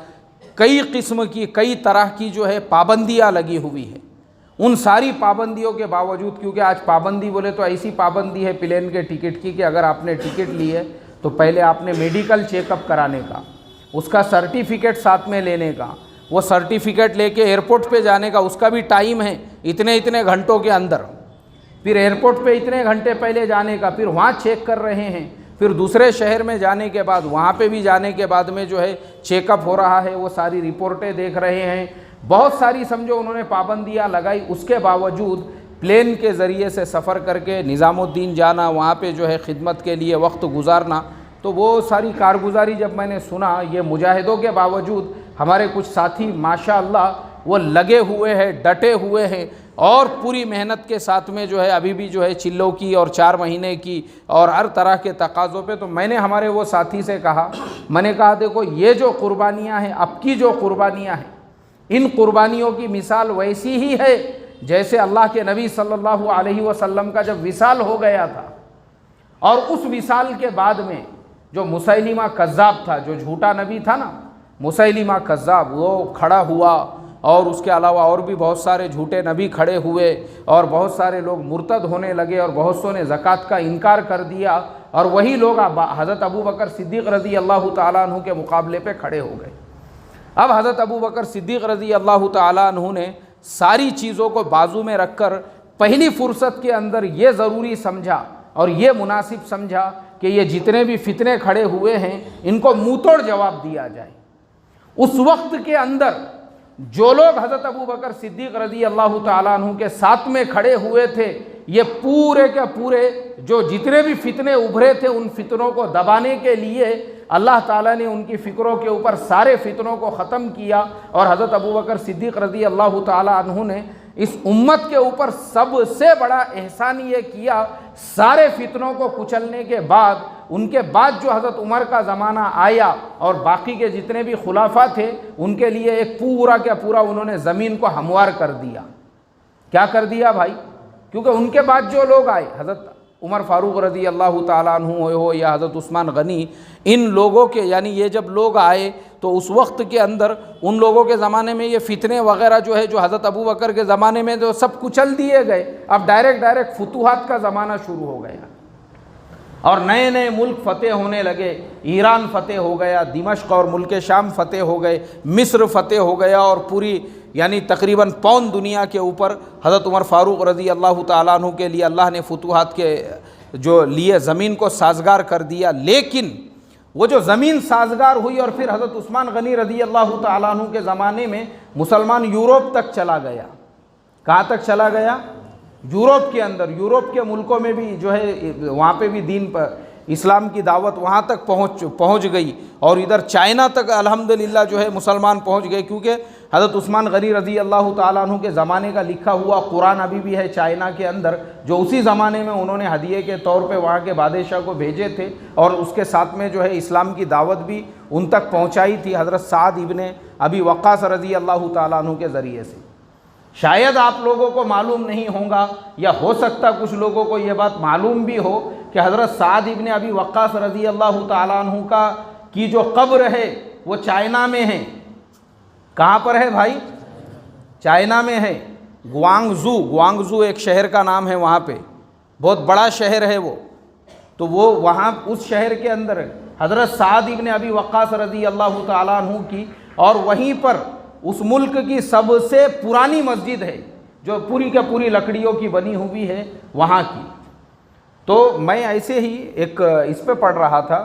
[SPEAKER 1] कई किस्म की, कई तरह की जो है पाबंदियाँ लगी हुई है, उन सारी पाबंदियों के बावजूद, क्योंकि आज पाबंदी बोले तो ऐसी पाबंदी है प्लेन के टिकट की कि अगर आपने टिकट ली है तो पहले आपने मेडिकल चेकअप कराने का, उसका सर्टिफिकेट साथ में लेने का, वो सर्टिफिकेट लेके एयरपोर्ट पे जाने का, उसका भी टाइम है इतने इतने घंटों के अंदर। फिर एयरपोर्ट पे इतने घंटे पहले जाने का, फिर वहाँ चेक कर रहे हैं। फिर दूसरे शहर में जाने के बाद, वहाँ पे भी जाने के बाद में जो है चेकअप हो रहा है, वो सारी रिपोर्टें देख रहे हैं। बहुत सारी समझो उन्होंने पाबंदियाँ लगाई, उसके बावजूद प्लेन के ज़रिए से सफ़र करके निज़ामुद्दीन जाना, वहाँ पे जो है खिदमत के लिए वक्त गुजारना। तो वो सारी कारगुजारी जब मैंने सुना, ये मुजाहिदों के बावजूद हमारे कुछ साथी माशाअल्लाह वो लगे हुए हैं, डटे हुए हैं और पूरी मेहनत के साथ में जो है अभी भी जो है चिल्लों की और 4 महीने की और हर तरह के तकाज़ों पे। तो मैंने हमारे वो साथी से कहा, मैंने कहा देखो ये जो कुर्बानियाँ हैं, अब की जो कुर्बानियाँ हैं, इन कुर्बानियों की मिसाल वैसी ही है जैसे अल्लाह के नबी सल्लल्लाहु अलैहि वसल्लम का जब विसाल हो गया था। और उस विसाल के बाद में जो मुसैलिमा कज़्ज़ाब था, जो झूठा नबी था ना, मुसैलिमा कज़्ज़ाब, वो खड़ा हुआ और उसके अलावा और भी बहुत सारे झूठे नबी खड़े हुए और बहुत सारे लोग मुर्तद होने लगे और बहुत सौ ने ज़कात का इनकार कर दिया और वही लोग हज़रत अबू बकर सिद्दीक़ रज़ी अल्लाह ताला अन्हु के मुकाबले पे खड़े हो गए। अब हज़रत अबू बकर सिद्दीक़ रज़ी अल्लाह ताला अन्हु ने सारी चीज़ों को बाजू में रखकर पहली फ़ुर्सत के अंदर ये ज़रूरी समझा और ये मुनासिब समझा कि ये जितने भी फितने खड़े हुए हैं इनको मुँह तोड़ जवाब दिया जाए। उस वक्त के अंदर जो लोग हज़रत अबू बकर सिद्दीक़ रज़ी अल्लाह ताला अन्हु के साथ में खड़े हुए थे, ये पूरे के पूरे जो जितने भी फितने उभरे थे उन फितनों को दबाने के लिए अल्लाह ताला ने उनकी फ़िक्रों के ऊपर सारे फितनों को ख़त्म किया और हज़रत अबू बकर सिद्दीक़ रज़ी अल्लाह ताला अन्हु ने इस उम्मत के ऊपर सबसे बड़ा एहसान ये किया, सारे फितनों को कुचलने के बाद उनके बाद जो हज़रत उमर का ज़माना आया और बाकी के जितने भी खुलाफा थे उनके लिए एक पूरा क्या पूरा उन्होंने ज़मीन को हमवार कर दिया। क्या कर दिया भाई? क्योंकि उनके बाद जो लोग आए, हज़रत उमर फ़ारूक रज़ी अल्लाह ताला अन्हु हो या हज़रत उस्मान गनी, इन लोगों के यानी ये जब लोग आए तो उस वक्त के अंदर उन लोगों के ज़माने में ये फितने वग़ैरह जो है जो हज़रत अबू बकर के ज़माने में जो सब कुचल दिए गए। अब डायरेक्ट फुतूहात का ज़माना शुरू हो गया और नए नए मुल्क फ़तेह होने लगे। ईरान फ़तेह हो गया, दिमश्क और मुल्क शाम फ़तेह हो गए, मिस्र फ़तेह हो गया और पूरी यानी तकरीबन पौन दुनिया के ऊपर हज़रत उमर फ़ारूक रज़ी अल्लाह ताला अन्हु के लिए अल्लाह ने फुतूहात के जो लिए ज़मीन को साजगार कर दिया। लेकिन वो जो ज़मीन साजगार हुई और फिर हज़रत उस्मान गनी रज़ी अल्लाह ताला अन्हु के ज़माने में मुसलमान यूरोप तक चला गया। कहाँ तक चला गया? यूरोप के अंदर, यूरोप के मुल्कों में भी जो है वहाँ पे भी दीन पर इस्लाम की दावत वहाँ तक पहुँच गई और इधर चाइना तक अल्हम्दुलिल्लाह जो है मुसलमान पहुँच गए, क्योंकि हज़रत उस्मान गनी रज़ी अल्लाह ताला अन्हु के ज़माने का लिखा हुआ कुरान अभी भी है चाइना के अंदर, जो उसी ज़माने में उन्होंने हदिये के तौर पे वहाँ के बादशाह को भेजे थे और उसके साथ में जो है इस्लाम की दावत भी उन तक पहुँचाई थी हज़रत साद इब्न अबी वक्कास रज़ी अल्लाह ताला अन्हु के ज़रिए से। शायद आप लोगों को मालूम नहीं होगा या हो सकता कुछ लोगों को ये बात मालूम भी हो कि हज़रत साद इब्न अबी वक्कास रज़ी अल्लाह ताला अन्हु का की जो कब्र है वो चाइना में है। कहाँ पर है भाई? चाइना में है। ग्वांगजू एक शहर का नाम है, वहाँ पे बहुत बड़ा शहर है वो। तो वो वहाँ उस शहर के अंदर हज़रत साद इब्न अबी वक्कास रज़ी अल्लाह ताला अन्हु की और वहीं पर उस मुल्क की सबसे पुरानी मस्जिद है जो पूरी के पूरी लकड़ियों की बनी हुई है वहाँ की। तो मैं ऐसे ही एक इस पे पढ़ रहा था,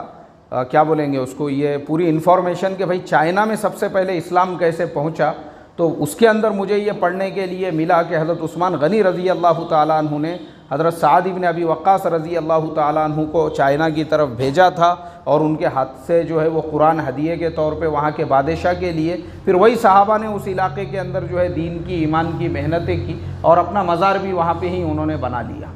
[SPEAKER 1] क्या बोलेंगे उसको, ये पूरी इन्फॉर्मेशन कि भाई चाइना में सबसे पहले इस्लाम कैसे पहुँचा। तो उसके अंदर मुझे ये पढ़ने के लिए मिला कि हज़रत उस्मान गनी रज़ी अल्लाह ताला अन्हु ने हज़रत साद इब्न अबी वक्कास रज़ी अल्लाह ताला अन्हु को चाइना की तरफ भेजा था और उनके हाथ से जो है वो कुरान हदिये के तौर पे वहाँ के बादशाह के लिए, फिर वही सहाबा ने उस इलाके के अंदर जो है दीन की ईमान की मेहनतें की और अपना मज़ार भी वहाँ पे ही उन्होंने बना लिया।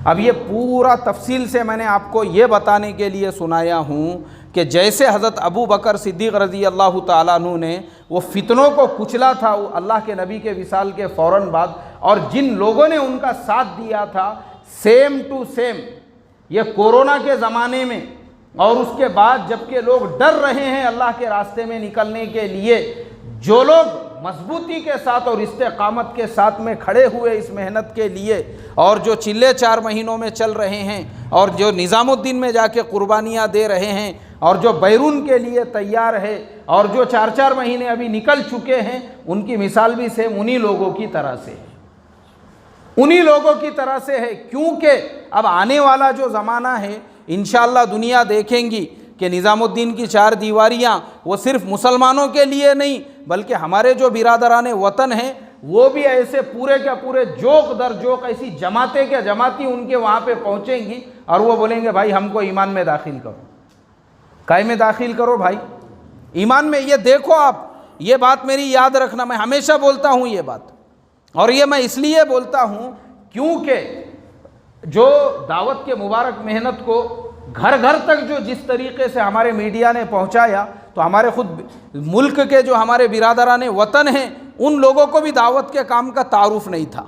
[SPEAKER 1] अब ये पूरा तफसील से मैंने आपको ये बताने के लिए सुनाया हूँ कि जैसे हज़रत अबू बकर सिद्दीक़ रज़ी अल्लाह ताला अन्हु ने वो फितनों को कुचला था अल्लाह के नबी के विसाल के फ़ौरन बाद, और जिन लोगों ने उनका साथ दिया था सेम टू सेम ये कोरोना के ज़माने में और उसके बाद जबकि लोग डर रहे हैं अल्लाह के रास्ते में निकलने के लिए, जो लोग मजबूती के साथ और इस्तेकामत के साथ में खड़े हुए इस मेहनत के लिए और जो चिल्ले 4 महीनों में चल रहे हैं और जो निज़ामुद्दीन में जाके कुर्बानियाँ दे रहे हैं और जो बैरून के लिए तैयार है और जो 4-4 महीने अभी निकल चुके हैं, उनकी मिसाल भी सेम उन्हीं लोगों की तरह से है, उन्हीं लोगों की तरह से है। क्योंकि अब आने वाला जो ज़माना है इंशाअल्लाह दुनिया देखेंगी कि निज़ामुद्दीन की 4 दीवारियाँ वो सिर्फ मुसलमानों के लिए नहीं बल्कि हमारे जो बिरादरान वतन हैं वो भी ऐसे पूरे के पूरे जोक दर जोक ऐसी जमातें के जमाती उनके वहाँ पे पहुँचेंगी और वो बोलेंगे भाई हमको ईमान में दाखिल करो। काय में दाखिल करो भाई? ईमान में। ये देखो आप, ये बात मेरी याद रखना, मैं हमेशा बोलता हूँ ये बात, और ये मैं इसलिए बोलता हूँ क्योंकि जो दावत के मुबारक मेहनत को घर घर तक जो जिस तरीके से हमारे मीडिया ने पहुंचाया, तो हमारे खुद मुल्क के जो हमारे बिरादरान वतन हैं उन लोगों को भी दावत के काम का तारुफ नहीं था।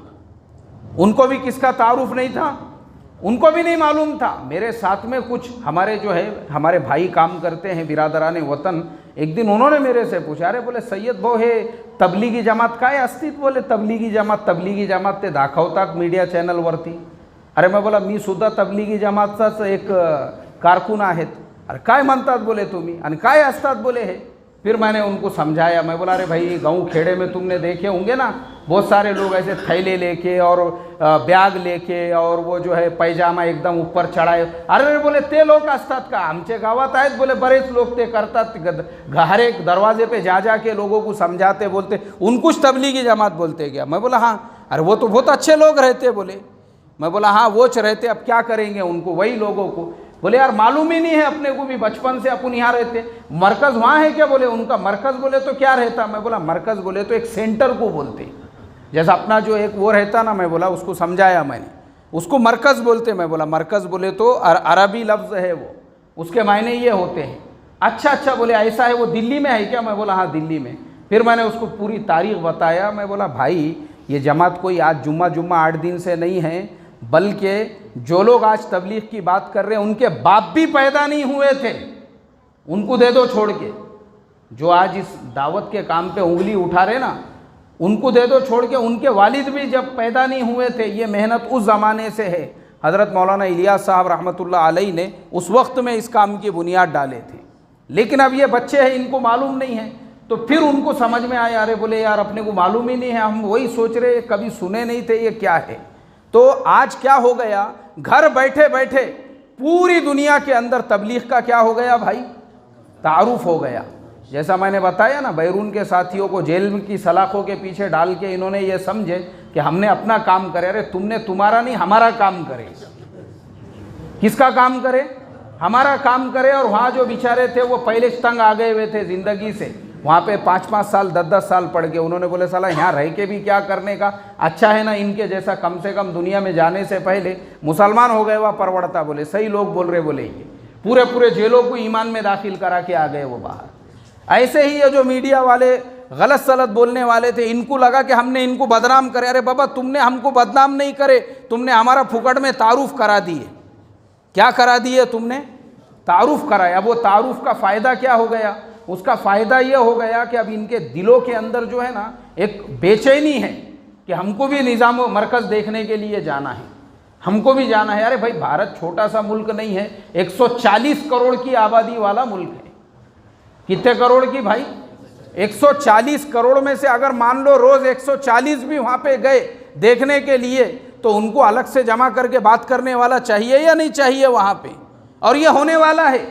[SPEAKER 1] उनको भी किसका तारुफ नहीं था? उनको भी नहीं मालूम था। मेरे साथ में कुछ हमारे जो है हमारे भाई काम करते हैं बिरादराने वतन, एक दिन उन्होंने मेरे से पूछा, अरे बोले सय्यद भाऊ हे तबलीगी जमात काय अस्तित्व? बोले तबलीगी जमात ते दाखवतात मीडिया चॅनलवरती. अरे मैं बोला मी सुद्धा तबलीगी जमातचाच एक कारकून आहेत. अरे काय म्हणतात बोले तुम्ही आणि काय असतात बोले हे? फिर मैंने उनको समझाया. मैं बोला अरे भाई गाँव खेड़े में तुमने देखे होंगे ना, बहुत सारे लोग ऐसे थैले लेके और बैग लेके और वो जो है पैजामा एकदम ऊपर चढ़ाए. अरे बोले ते लोक असतात का? आमचे गावात आहेत बोले बरेच लोग ते करतात. हर एक दरवाजे पे जा के लोगों को समझाते, बोलते उनको तबलीगी जमात बोलते क्या? मैं बोला हाँ. अरे वो तो बहुत अच्छे लोग रहते बोले. मैं बोला हाँ वो रहते, अब क्या करेंगे उनको, वही लोगों को. बोले यार मालूम ही नहीं है अपने को भी, बचपन से अपन यहाँ रहते. मरकज़ वहाँ है क्या? बोले उनका मरकज़ बोले तो क्या रहता? मैं बोला मरकज़ बोले तो एक सेंटर को बोलते, जैसा अपना जो एक वो रहता ना. मैं बोला उसको समझाया मैंने, उसको मरकज़ बोलते. मैं बोला मरकज़ बोले तो अरबी लफ्ज़ है वो, उसके मायने ये होते हैं. अच्छा बोले ऐसा है, वो दिल्ली में है क्या? मैं बोला हाँ दिल्ली में. फिर मैंने उसको पूरी तारीख़ बताया. मैं बोला भाई ये जमात कोई आज जुम्मा 8 दिन से नहीं है, बल्कि जो लोग आज तबलीग की बात कर रहे हैं उनके बाप भी पैदा नहीं हुए थे, उनको दे दो छोड़ के. जो आज इस दावत के काम पे उंगली उठा रहे ना, उनको दे दो छोड़ के, उनके वालिद भी जब पैदा नहीं हुए थे. ये मेहनत उस ज़माने से है. हज़रत मौलाना इलियास साहब रहमतुल्लाह अलैह ने उस वक्त में इस काम की बुनियाद डाले थे. लेकिन अब ये बच्चे हैं, इनको मालूम नहीं है. तो फिर उनको समझ में आया, अरे बोले यार अपने को मालूम ही नहीं है, हम वही सोच रहे कभी सुने नहीं थे ये क्या है. तो आज क्या हो गया, घर बैठे बैठे पूरी दुनिया के अंदर तबलीग का क्या हो गया भाई, तारुफ हो गया. जैसा मैंने बताया ना, बैरून के साथियों को जेल की सलाखों के पीछे डाल के इन्होंने ये समझे कि हमने अपना काम करे. अरे तुमने तुम्हारा नहीं हमारा काम करे. किसका काम करे? हमारा काम करे. और वहाँ जो बेचारे थे वो पहले तंग आ गए हुए थे ज़िंदगी से, वहाँ पे 5-5 साल 10-10 साल पढ़ के उन्होंने बोले साला यहाँ रह के भी क्या करने का, अच्छा है ना इनके जैसा कम से कम दुनिया में जाने से पहले मुसलमान हो गए वह परवड़ता. बोले सही लोग बोल रहे. बोले ये पूरे जेलों को ईमान में दाखिल करा के आ गए वो बाहर. ऐसे ही ये जो मीडिया वाले गलत सलत बोलने वाले थे, इनको लगा कि हमने इनको बदनाम करे. अरे बाबा तुमने हमको बदनाम नहीं करे, तुमने हमारा फुकट में तारुफ करा दिए. क्या करा दिए तुमने? तारुफ कराया. वो तारुफ का फ़ायदा क्या हो गया? उसका फ़ायदा ये हो गया कि अब इनके दिलों के अंदर जो है ना एक बेचैनी है कि हमको भी निज़ाम मरकज़ देखने के लिए जाना है, हमको भी जाना है. अरे भाई भारत छोटा सा मुल्क नहीं है, 140 करोड़ की आबादी वाला मुल्क है. कितने करोड़ की भाई? 140 करोड़ में से अगर मान लो रोज़ 140 भी वहाँ पे गए देखने के लिए, तो उनको अलग से जमा करके बात करने वाला चाहिए या नहीं चाहिए वहाँ पे? और ये होने वाला है.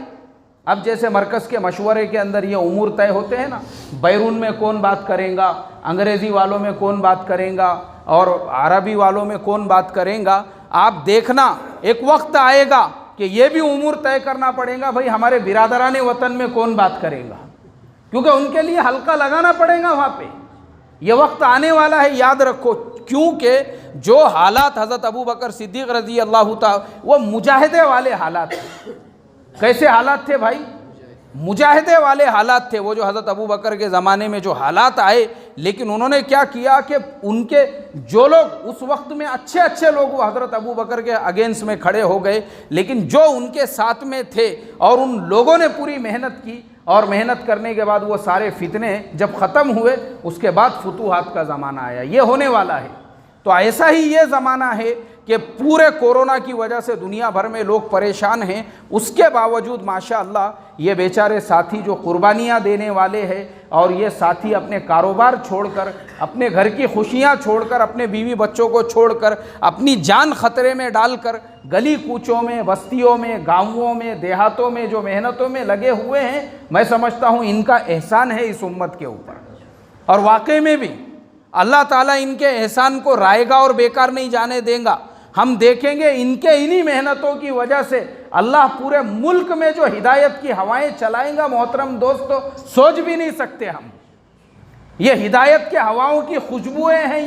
[SPEAKER 1] अब जैसे मरकज़ के मशवरे के अंदर ये उमूर तय होते हैं ना, बैरून में कौन बात करेगा, अंग्रेज़ी वालों में कौन बात करेगा और अरबी वालों में कौन बात करेगा. आप देखना एक वक्त आएगा कि ये भी उमूर तय करना पड़ेगा भाई हमारे बिरादराने वतन में कौन बात करेगा, क्योंकि उनके लिए हल्का लगाना पड़ेगा वहाँ पे. ये वक्त आने वाला है, याद रखो. क्योंकि जो हालात हज़रत अबू बकर सिद्दीक़ रज़ी अल्लाह ताला, वो मुजाहिदे वाले हालात थे. कैसे हालात थे भाई? मुजाहिदे वाले हालात थे वो जो हज़रत अबू बकर के ज़माने में जो हालात आए. लेकिन उन्होंने क्या किया कि उनके जो लोग उस वक्त में अच्छे लोग वो हज़रत अबू बकर के अगेंस्ट में खड़े हो गए, लेकिन जो उनके साथ में थे और उन लोगों ने पूरी मेहनत की, और मेहनत करने के बाद वो सारे फितने जब ख़त्म हुए, उसके बाद फुतूहात का ज़माना आया. ये होने वाला है. तो ऐसा ही ये ज़माना है कि पूरे कोरोना की वजह से दुनिया भर में लोग परेशान हैं. उसके बावजूद माशाअल्लाह ये बेचारे साथी जो कुर्बानियाँ देने वाले हैं, और ये साथी अपने कारोबार छोड़कर, अपने घर की खुशियाँ छोड़कर, अपने बीवी बच्चों को छोड़कर, अपनी जान ख़तरे में डालकर गली कूचों में, बस्तियों में, गाँवों में, देहातों में जो मेहनतों में लगे हुए हैं, मैं समझता हूँ इनका एहसान है इस उम्मत के ऊपर. और वाकई में भी अल्लाह ताला इनके एहसान को रायगा और बेकार नहीं जाने देगा. हम देखेंगे इनके इन्हीं मेहनतों की वजह से अल्लाह पूरे मुल्क में जो हिदायत की हवाएं चलाएगा, मोहतरम दोस्तों, सोच भी नहीं सकते हम. ये हिदायत के हवाओं की खुशबुएं हैं.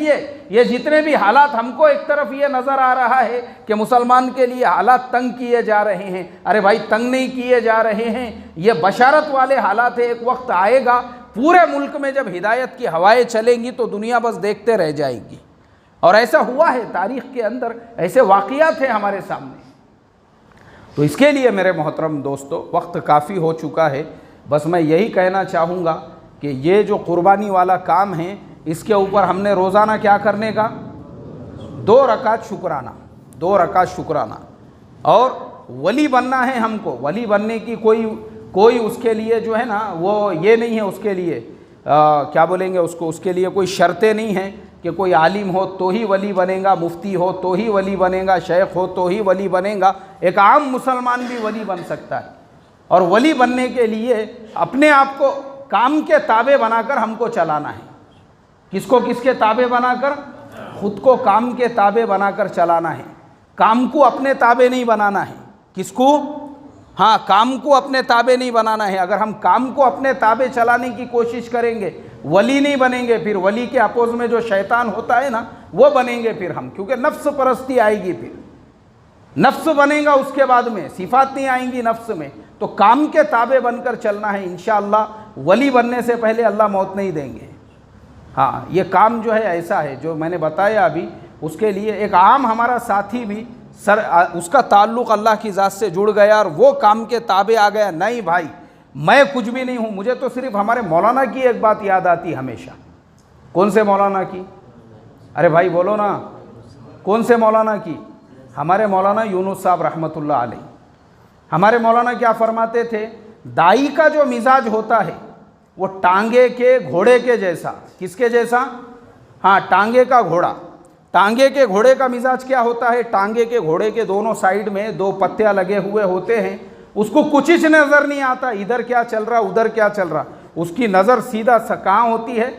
[SPEAKER 1] ये जितने भी हालात, हमको एक तरफ ये नज़र आ रहा है कि मुसलमान के लिए हालात तंग किए जा रहे हैं. अरे भाई तंग नहीं किए जा रहे हैं, ये बशारत वाले हालात है. एक वक्त आएगा पूरे मुल्क में जब हिदायत की हवाएं चलेंगी तो दुनिया बस देखते रह जाएगी. और ऐसा हुआ है तारीख़ के अंदर, ऐसे वाक़यात हैं हमारे सामने। तो इसके लिए मेरे मोहतरम दोस्तों, वक्त काफ़ी हो चुका है, बस मैं यही कहना चाहूँगा कि ये जो कुर्बानी वाला काम है, इसके ऊपर हमने रोज़ाना क्या करने का, 2 रकात शुक्राना, 2 रकात शुक्राना। और वली बनना है हमको, वली बनने की कोई उसके लिए जो है ना वो ये नहीं है, उसके लिए क्या बोलेंगे उसको, उसके लिए कोई शर्तें नहीं हैं कि कोई आलिम हो तो ही वली बनेगा, मुफ्ती हो तो ही वली बनेगा, शेख हो तो ही वली बनेगा। एक आम मुसलमान भी वली बन सकता है। और वली बनने के लिए अपने आप को काम के ताबे बनाकर हमको चलाना है। किसको किसके ताबे बनाकर? खुद को काम के ताबे बनाकर चलाना है। काम को अपने ताबे नहीं बनाना है। किसको? हाँ, काम को अपने ताबे नहीं बनाना है। अगर हम काम को अपने ताबे चलाने की कोशिश करेंगे, वली नहीं बनेंगे। फिर वली के अपोज में जो शैतान होता है ना, वो बनेंगे फिर हम, क्योंकि नफ्स परस्ती आएगी, फिर नफ्स बनेगा, उसके बाद में सिफात नहीं आएंगी नफ्स में। तो काम के ताबे बनकर चलना है। इंशाअल्लाह वली बनने से पहले अल्लाह मौत नहीं देंगे। हाँ, ये काम जो है ऐसा है जो मैंने बताया अभी। उसके लिए एक आम हमारा साथी भी उसका ताल्लुक़ अल्लाह की ज़ात से जुड़ गया और वो काम के ताबे आ गया। नहीं भाई, मैं कुछ भी नहीं हूँ, मुझे तो सिर्फ हमारे मौलाना की एक बात याद आती हमेशा। कौन से मौलाना की? अरे भाई बोलो ना, कौन से मौलाना की? हमारे मौलाना यूनुस साहब रहमतुल्लाह अलैह। हमारे मौलाना क्या फरमाते थे? दाई का जो मिजाज होता है वो टांगे के घोड़े के जैसा। किसके जैसा? हाँ, टांगे का घोड़ा। टांगे के घोड़े का मिजाज क्या होता है? टांगे के घोड़े के दोनों साइड में 2 पत्तियां लगे हुए होते हैं। उसको कुछ ही नज़र नहीं आता, इधर क्या चल रहा, उधर क्या चल रहा। उसकी नज़र सीधा कहाँ होती है?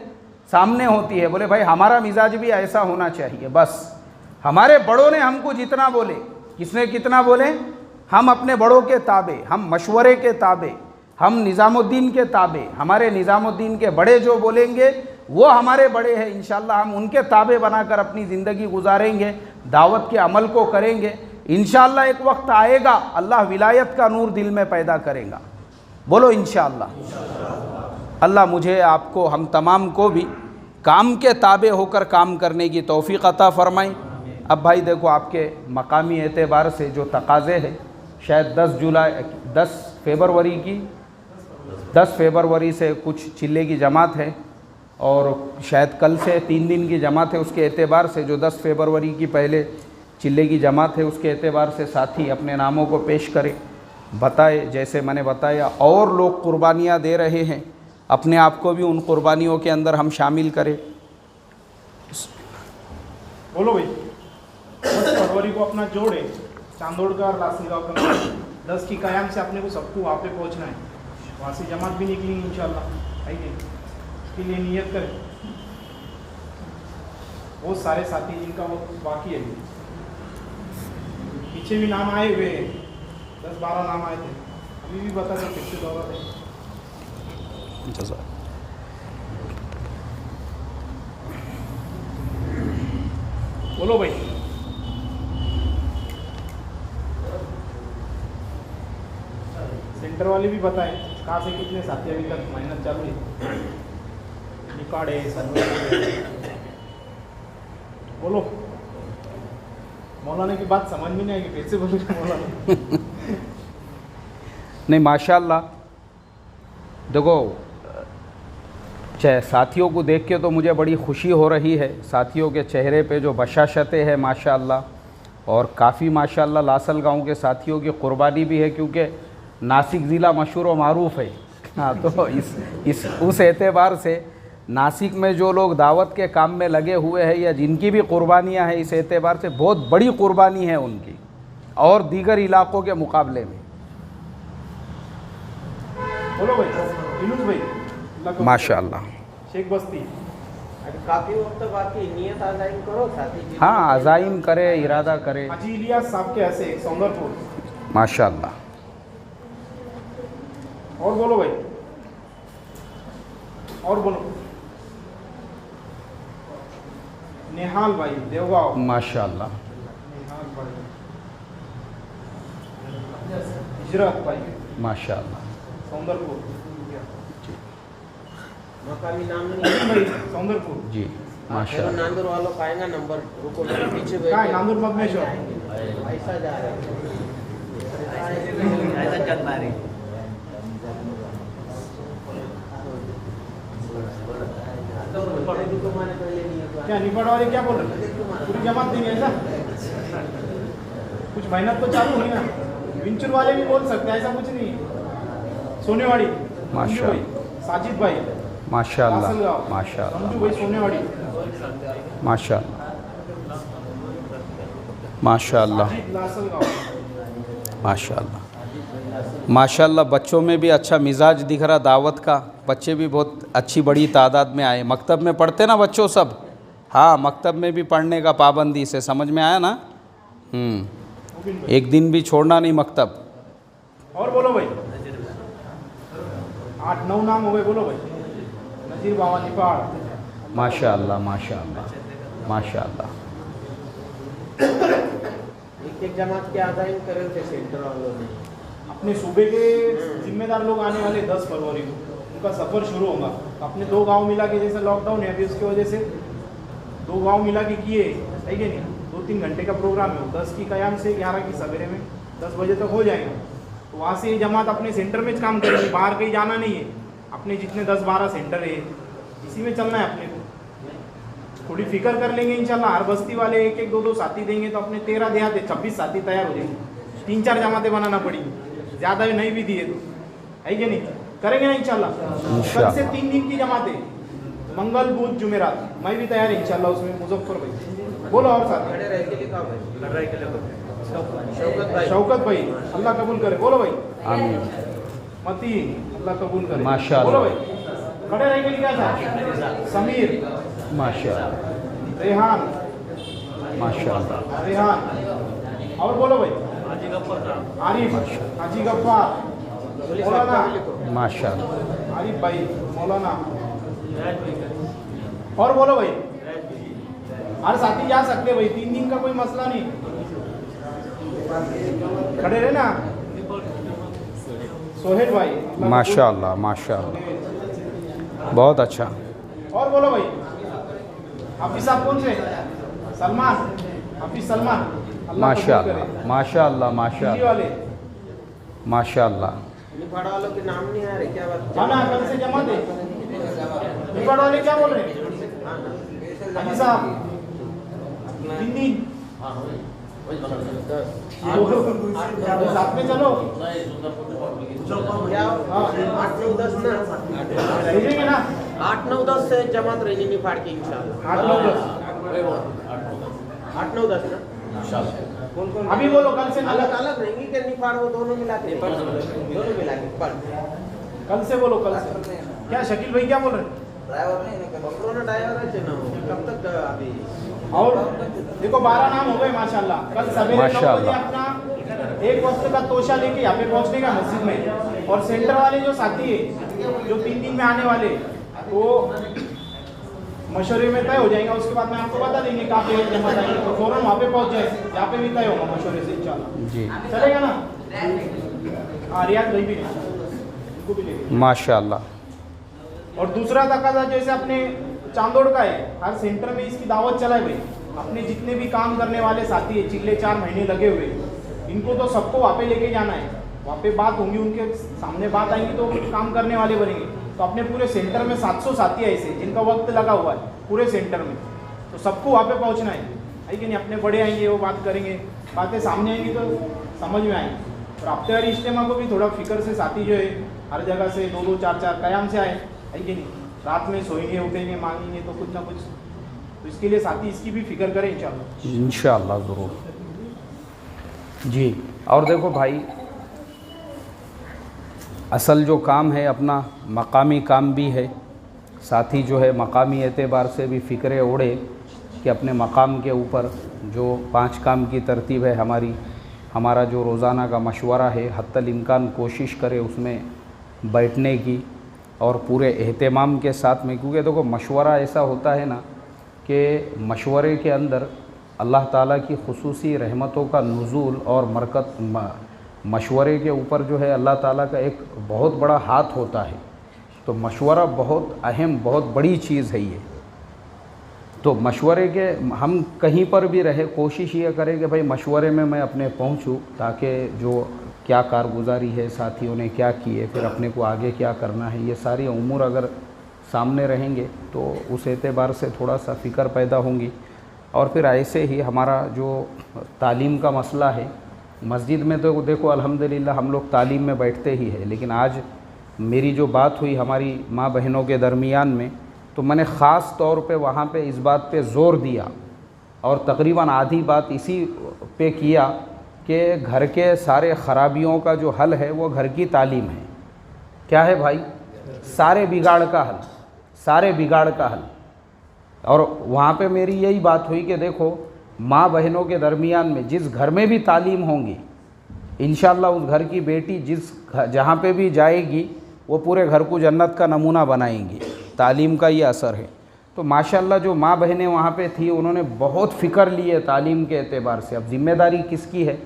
[SPEAKER 1] सामने होती है। बोले भाई हमारा मिजाज भी ऐसा होना चाहिए। बस हमारे बड़ों ने हमको जितना बोले, किसने कितना बोले, हम अपने बड़ों के ताबे, हम मशवरे के ताबे, हम निज़ामुद्दीन के ताबे। हमारे निज़ामुद्दीन के बड़े जो बोलेंगे वो हमारे बड़े हैं। इंशाअल्लाह हम उनके ताबे बनाकर अपनी ज़िंदगी गुजारेंगे, दावत के अमल को करेंगे। इंशाअल्लाह एक वक्त आएगा, अल्लाह विलायत का नूर दिल में पैदा करेगा। बोलो इंशाअल्लाह। अल्लाह मुझे, आपको, हम तमाम को भी काम के ताबे होकर काम करने की तौफीक अता फ़रमाई। अब भाई देखो, आपके मकामी एतबार से जो तकाज़े हैं, शायद 10 फरवरी से कुछ चिल्ले की जमात है और शायद कल से 3 दिन की जमात है। उसके एतबार से जो 10 फरवरी की पहले चिल्ले की जमात है, उसके एतबार से साथी अपने नामों को पेश करें, बताए। जैसे मैंने बताया, और लोग कुर्बानियाँ दे रहे हैं, अपने आप को भी उन कुर्बानियों के अंदर हम शामिल करें।
[SPEAKER 2] बोलो भाई, 10 फरवरी को अपना जोड़े चांदोड़ का लासनगांव का 10 की कयाम से अपने को सबको वहाँ पे पहुँचना है। वहाँ से जमात भी निकलेंगी इंशाल्लाह। आइए, इसके लिए नियत करें। बहुत सारे साथी जिनका वो बाकी है, पीछे भी नाम आए हुए हैं, 10-12 नाम आए थे, अभी भी बता दें, फिर से दोहरा दें। बोलो भाई। सेंटर वाले भी बताएं कहाँ से कितने साथी अभी तक मेहनत चालू है, रिकॉर्ड है, सर्वे है। बोलो, मौलाना की बात समझ में नहीं आएगी, फिर से बोलो मौलाना।
[SPEAKER 1] नहीं, माशाल्लाह। देखो, साथियों को देख के तो मुझे बड़ी खुशी हो रही है। साथियों के चेहरे पे जो बशाशतें हैं माशाल्लाह, और काफ़ी माशाल्लाह लासल गांव के साथियों की कुर्बानी भी है, क्योंकि नासिक ज़िला मशहूर व मारूफ़ है। हाँ, तो उस एतबार से नासिक में जो लोग दावत के काम में लगे हुए हैं या जिनकी भी कुर्बानियाँ हैं, इस एतबार से बहुत बड़ी कुर्बानी है उनकी और दीगर इलाक़ों के मुकाबले में।
[SPEAKER 2] बोलो भाई, यूनुस भाई
[SPEAKER 1] माशाल्लाह।
[SPEAKER 2] शेख बस्ती
[SPEAKER 3] काफ़ी वक्त बाकी, नियत अज़ाइम करो साथी।
[SPEAKER 1] हाँ, अज़ाइम करे, इरादा करे।
[SPEAKER 2] हाजी इलियास साहब के ऐसे सौंदरपुर
[SPEAKER 1] माशाल्लाह।
[SPEAKER 2] और बोलो भाई, और बोलो। नेहाल भाई देवगांव
[SPEAKER 1] माशाल्लाह।
[SPEAKER 2] नेहाल भाई, हिजरत भाई
[SPEAKER 1] माशाल्लाह।
[SPEAKER 2] सौंदरपुर,
[SPEAKER 3] मकामी नाम
[SPEAKER 2] भाई सौंदरपुर
[SPEAKER 1] जी। माशा
[SPEAKER 3] नांदूर वालों का आएगा नंबर, रुको मेरे पीछे
[SPEAKER 2] क्या है
[SPEAKER 3] बैठे।
[SPEAKER 2] नांदूर मगमेश्वर?
[SPEAKER 3] ऐसा जा रहा है।
[SPEAKER 2] क्या निपट वाले क्या बोल रहे हैं? पूरी जमात देंगे ऐसा? कुछ मेहनत तो चालू हुई ना। विंचुर वाले भी बोल सकते हैं, ऐसा कुछ नहीं है। सोनेवाड़ी
[SPEAKER 1] माशा
[SPEAKER 2] भाई, साजिद भाई,
[SPEAKER 1] माशाअल्लाह
[SPEAKER 2] लासलगांव,
[SPEAKER 1] माशाअल्लाह
[SPEAKER 2] समझू भाई सोनेवाड़ी,
[SPEAKER 1] माशाअल्लाह माशाअल्लाह
[SPEAKER 2] साजिद लासलगांव।
[SPEAKER 1] माशाअल्लाह माशाअल्लाह। बच्चों में भी अच्छा मिजाज दिख रहा दावत का, बच्चे भी बहुत अच्छी बड़ी तादाद में आए। मकतब में पढ़ते ना बच्चों सब? हाँ, मकतब में भी पढ़ने का पाबंदी से, समझ में आया ना? एक दिन भी छोड़ना नहीं मकतब।
[SPEAKER 2] और बोलो भाई, 8-9 नाम हो गए, बोलो भाई। नजीर बाबा निपाड़,
[SPEAKER 1] माशाअल्लाह माशाअल्लाह माशाअल्लाह।
[SPEAKER 3] एक जमात के आदान करे थे सेंटर वालों ने।
[SPEAKER 2] अपने सूबे के जिम्मेदार लोग आने वाले 10 फरवरी को, उनका सफ़र शुरू होगा। अपने 2 गांव मिला के, जैसे लॉकडाउन है अभी, उसकी वजह से 2 गांव मिला के किए, है कि नहीं? 2-3 घंटे का प्रोग्राम है। 10 की कयाम से 11 की सवेरे में 10 बजे तक हो जाएगा। तो वहाँ से ये जमात अपने सेंटर में काम करेगी, बाहर कहीं जाना नहीं है। अपने जितने 10-12 सेंटर है, इसी में चलना है अपने को। थोड़ी फिक्र कर लेंगे इंशाल्लाह। हर बस्ती वाले 1-1, 2-2 साथी देंगे तो अपने 13 देहात 26 साथी तैयार हो जाएंगे। 3-4 जमातें बनाना पड़ेगी, ज़्यादा भी नहीं भी दिए तो, है कि नहीं? करेंगे ना इंशाल्लाह। कल से 3 दिन की जमातें, मंगल बुध जुमेरात, मैं भी तैयार है इंशाल्लाह उसमें। मुजफ्फर भाई बोलो और साथ
[SPEAKER 3] खड़े रह के लिखा भाई। शौकत भाई,
[SPEAKER 2] शौकत भाई, अल्लाह कबूल करे, बोलो भाई।
[SPEAKER 1] आमीन
[SPEAKER 2] मती, अल्लाह कबूल करे,
[SPEAKER 1] माशाअल्लाह।
[SPEAKER 2] बोलो भाई। खड़े रह के लिखा था समीर,
[SPEAKER 1] माशाअल्लाह
[SPEAKER 2] रेहान,
[SPEAKER 1] माशाअल्लाह
[SPEAKER 2] रेहान, और बोलो भाई। आरिफ, हाजी गफ्फार, मौलाना
[SPEAKER 1] माशाअल्लाह
[SPEAKER 2] आरिफ भाई, मौलाना, और बोलो भाई। हर साथी जा सकते भाई, 3 दिन का कोई मसला नहीं। खड़े रहे ना। सोहेल भाई,
[SPEAKER 1] माशाअल्लाह माशाअल्लाह, बहुत अच्छा।
[SPEAKER 2] और बोलो भाई। हाफिज साहब कौन से? सलमान, हाफिज सलमान, अल्लाह कबूल करे।
[SPEAKER 1] माशाअल्लाह माशाअल्लाह
[SPEAKER 2] दिल्ली
[SPEAKER 1] माशाअल्लाह
[SPEAKER 2] वाले
[SPEAKER 1] माशाअल्लाह
[SPEAKER 3] निफाड़ वालों के नाम नहीं आ रहे क्या बात?
[SPEAKER 2] जाना कल से जमा दे। निपाड़ वाले क्या बोल रहे हैं? हाजी साहब 3 दिन साथ में चलो।
[SPEAKER 3] क्या 8-9-10 ना?
[SPEAKER 2] भेजेंगे ना?
[SPEAKER 3] 8-9-10 से जमात रहेगी निफाड़ की इंशाल्लाह। 8-9-10 ना?
[SPEAKER 2] अभी बोलो कल से
[SPEAKER 3] अलग अलग रहेंगी कि निफाड़ वो दोनों मिला के? दोनों मिला के पर
[SPEAKER 2] कल से बोलो, कल से। क्या शकील भाई क्या बोल रहे हैं?
[SPEAKER 3] कोरोना ड्राइवर है ना, कब तक अभी?
[SPEAKER 2] और देखो 12 नाम हो गए माशाल्लाह। कल सवेरे 9 बजे
[SPEAKER 1] माशाल्लाह।
[SPEAKER 2] अपना 1 वक्त का तोशा लेके यहाँ पे पहुँचने का मस्जिद में। और सेंटर वाले जो साथी है जो 3 दिन में आने वाले, वो मशवरे में तय हो जाएगा। उसके बाद में आपको बता देंगे कहाँ पे जमा आएंगे, तो फौरन वहाँ पे पहुँच जाए, यहाँ पे भी तय होगा मशवरे से इंशाल्लाह।
[SPEAKER 1] जी
[SPEAKER 2] चलेगा ना? हाँ, रियाज भाई भी नहीं, उनको भी लेंगे।
[SPEAKER 1] माशाअल्लाह।
[SPEAKER 2] और दूसरा तकाजा जैसे अपने चांदोड़ का है, हर सेंटर में इसकी दावत चलाए भाई। अपने जितने भी काम करने वाले साथी है, चिल्ले 4 महीने लगे हुए, इनको तो सबको वहाँ पे लेके जाना है। वहाँ पे बात होंगी, उनके सामने बात आएंगी तो काम करने वाले बनेंगे। तो अपने पूरे सेंटर में 700 साथी ऐसे जिनका वक्त लगा हुआ है पूरे सेंटर में, तो सबको वहाँ पे पहुँचना है कि नहीं? अपने बड़े आएंगे, वो बात करेंगे, बातें सामने आएंगी तो समझ में आएंगी। और हफ्तेवारी इज्तिमा को भी थोड़ा फिक्र से साथी जो है हर जगह से 2-2, 4-4 कयाम से आए, है कि नहीं? रात में सोएंगे, उठेंगे, मांगेंगे तो कुछ ना कुछ। तो इसके लिए साथी इसकी भी फिक्र करें इंशाल्लाह।
[SPEAKER 1] इंशाअल्लाह ज़रूर जी। और देखो भाई, असल जो काम है अपना मकामी काम भी है। साथी जो है मकामी एतबार से भी फ़िक्र ओढ़े कि अपने मकाम के ऊपर जो 5 काम की तरतीब है हमारा जो रोज़ाना का मशवरा है, हत्तल इम्कान कोशिश करे उसमें बैठने की और पूरे एहतमाम के साथ में। क्योंकि देखो मशवरा ऐसा होता है ना कि मशवरे के अंदर अल्लाह ताला की खुसूसी रहमतों का नुज़ूल और मरकत मशवरे के ऊपर जो है अल्लाह ताला का एक बहुत बड़ा हाथ होता है। तो मशवरा बहुत अहम, बहुत बड़ी चीज़ है ये। तो मशवरे के हम कहीं पर भी रहे कोशिश ये करें कि भाई मशवरे में मैं अपने पहुंचूं, ताकि जो क्या कारगुजारी है, साथियों ने क्या किए, फिर अपने को आगे क्या करना है, ये सारी उमूर अगर सामने रहेंगे तो उस एतबार से थोड़ा सा फ़िक्र पैदा होंगी। और फिर ऐसे ही हमारा जो तालीम का मसला है, मस्जिद में तो देखो अल्हम्दुलिल्लाह हम लोग तालीम में बैठते ही है, लेकिन आज मेरी जो बात हुई हमारी माँ बहनों के दरमियान में, तो मैंने ख़ास तौर पे वहाँ पे इस बात पे ज़ोर दिया और तकरीबन आधी बात इसी पे किया कि घर के सारे ख़राबियों का जो हल है वो घर की तालीम है। क्या है भाई? सारे बिगाड़ का हल, सारे बिगाड़ का हल। और वहाँ पे मेरी यही बात हुई कि देखो माँ बहनों के दरमियान में जिस घर में भी तालीम होंगी, इंशाअल्लाह उस घर की बेटी जहाँ पे भी जाएगी वो पूरे घर को जन्नत का नमूना बनाएंगी। तालीम का ये असर है। तो माशाअल्लाह जो माँ बहनें वहाँ पे थी उन्होंने बहुत फ़िक्र ली है तालीम के एतबार से। अब ज़िम्मेदारी किसकी है?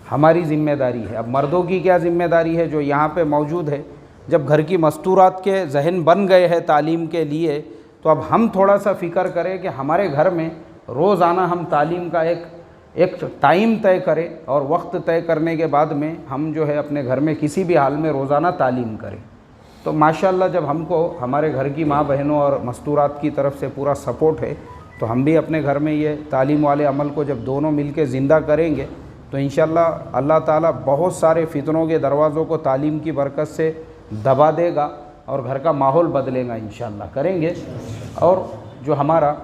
[SPEAKER 1] हमारी ज़िम्मेदारी है। अब मर्दों की क्या ज़िम्मेदारी है जो यहाँ पे मौजूद है? जब घर की मस्तूरात के जहन बन गए हैं तालीम के लिए, तो अब हम थोड़ा सा फ़िक्र करें कि हमारे घर में रोज़ाना हम तालीम का एक टाइम तय करें और वक्त तय करने के बाद में हम जो है अपने घर में किसी भी हाल में रोज़ाना तालीम करें। तो माशाअल्लाह जब हमको हमारे घर की माँ बहनों और मस्तूरात की तरफ से पूरा सपोर्ट है, तो हम भी अपने घर में ये तालीम वाले अमल को जब दोनों मिल के ज़िंदा करेंगे तो इंशाअल्लाह अल्लाह ताला बहुत सारे फितनों के दरवाज़ों को तालीम की बरकत से दबा देगा और घर का माहौल बदलेगा। इंशाअल्लाह करेंगे। और जो हमारा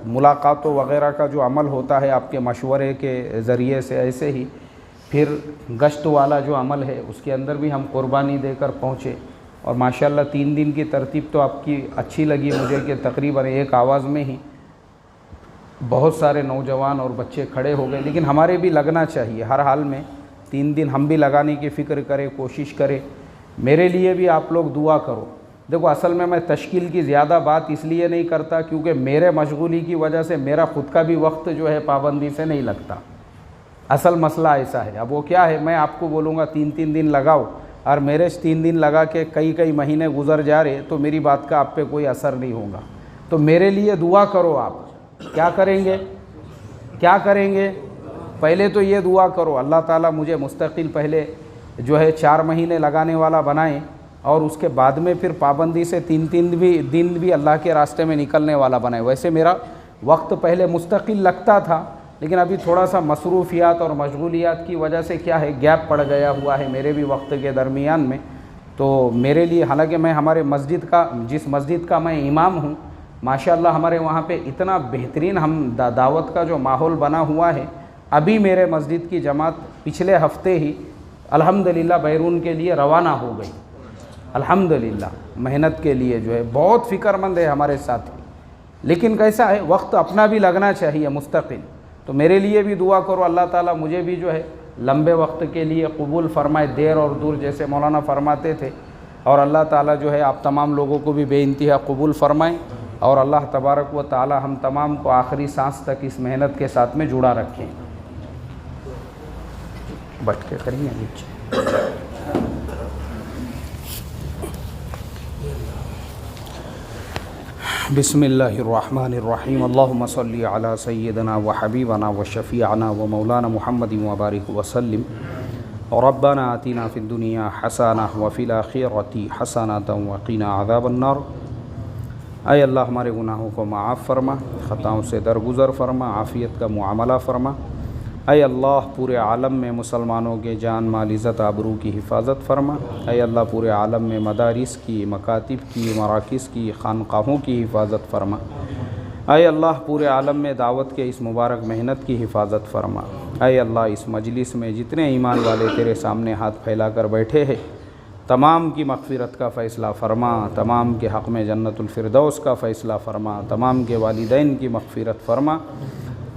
[SPEAKER 1] मुलाकातों वग़ैरह का जो अमल होता है आपके मशवरे के ज़रिए से, ऐसे ही फिर गश्त वाला जो अमल है उसके अंदर भी हम क़ुरबानी देकर पहुँचे। और माशाअल्लाह 3 दिन की तरतीब तो आपकी अच्छी लगी मुझे कि तकरीबन एक आवाज़ में ही बहुत सारे नौजवान और बच्चे खड़े हो गए। लेकिन हमारे भी लगना चाहिए, हर हाल में 3 दिन हम भी लगाने की फ़िक्र करें, कोशिश करें। मेरे लिए भी आप लोग दुआ करो। देखो असल में मैं तश्कील की ज़्यादा बात इसलिए नहीं करता क्योंकि मेरे मशगूली की वजह से मेरा ख़ुद का भी वक्त जो है पाबंदी से नहीं लगता। असल मसला ऐसा है। अब वो क्या है, मैं आपको बोलूँगा 3-3 दिन लगाओ और मेरे 3 दिन लगा के कई महीने गुजर जा रहे, तो मेरी बात का आप पे कोई असर नहीं होगा। तो मेरे लिए दुआ करो। आप क्या करेंगे? क्या करेंगे? पहले तो ये दुआ करो अल्लाह ताला मुझे मुस्तकिल पहले जो है 4 महीने लगाने वाला बनाए और उसके बाद में फिर पाबंदी से 3-3 दिन भी अल्लाह के रास्ते में निकलने वाला बनाए। वैसे मेरा वक्त पहले मुस्तकिल लगता था, लेकिन अभी थोड़ा सा मसरूफियात और मशगूलियात की वजह से क्या है, गैप पड़ गया हुआ है मेरे भी वक्त के दरमियान में। तो मेरे लिए, हालांकि मैं हमारे मस्जिद का, जिस मस्जिद का मैं इमाम हूँ, माशाअल्लाह हमारे वहाँ पे इतना बेहतरीन हम दावत का जो माहौल बना हुआ है। अभी मेरे मस्जिद की जमात पिछले हफ्ते ही अल्हम्दुलिल्लाह बैरून के लिए रवाना हो गई। अल्हम्दुलिल्लाह मेहनत के लिए जो है बहुत फ़िक्रमंद है हमारे साथी। लेकिन कैसा है, वक्त अपना भी लगना चाहिए मुस्तकिल। तो मेरे लिए भी दुआ करो अल्लाह ताला मुझे भी जो है लंबे वक्त के लिए कबूल फ़रमाए, देर और दूर जैसे मौलाना फरमाते थे। और अल्लाह ताला जो है आप तमाम लोगों को भी बेइंतहा कबूल फ़रमाएँ और अल्लाह तबारक व ताला हम तमाम को आखिरी सांस तक इस मेहनत के साथ में जुड़ा रखें। बैठ के करेंगे नीचे। बिस्मिल्लाहिर्रहमानिर्रहीम। अल्लाहुम्मा सल्ली अला सय्यिदना व हबीबना व शफ़ीअना व मौलाना मुहम्मदिन व बारिक वसल्लिम। रब्बना आतिना फ़िद दुनिया हसना व फ़िल आखिरति हसनतन व क़िना अज़ाबन्नार। ऐ अल्लाह हमारे गुनाहों को माफ़ फ़रमा, ख़ताओं से दरगुज़र फ़रमा, आफ़ियत का मुआमला फ़रमा। ऐ अल्लाह पूरे आलम में मुसलमानों के जान माल इज़्ज़त आबरू की हिफाजत फ़रमा। ऐ अल्लाह पूरे आलम में मदारिस की, मकातिब की, मराकिज़ की, खानक़ाहों की हिफाजत फ़रमा। ऐ अल्लाह पूरे आलम में दावत के इस मुबारक मेहनत की हिफाजत फ़रमा। ऐ अल्लाह इस मजलिस में जितने ईमान वाले तेरे सामने हाथ फैला कर बैठे हैं, तमाम की मग़फ़िरत का फ़ैसला फ़रमा, तमाम के हक़ में जन्नतुल फ़िरदौस का फ़ैसला फ़रमा, तमाम के वालिदैन की मग़फ़िरत फ़रमा,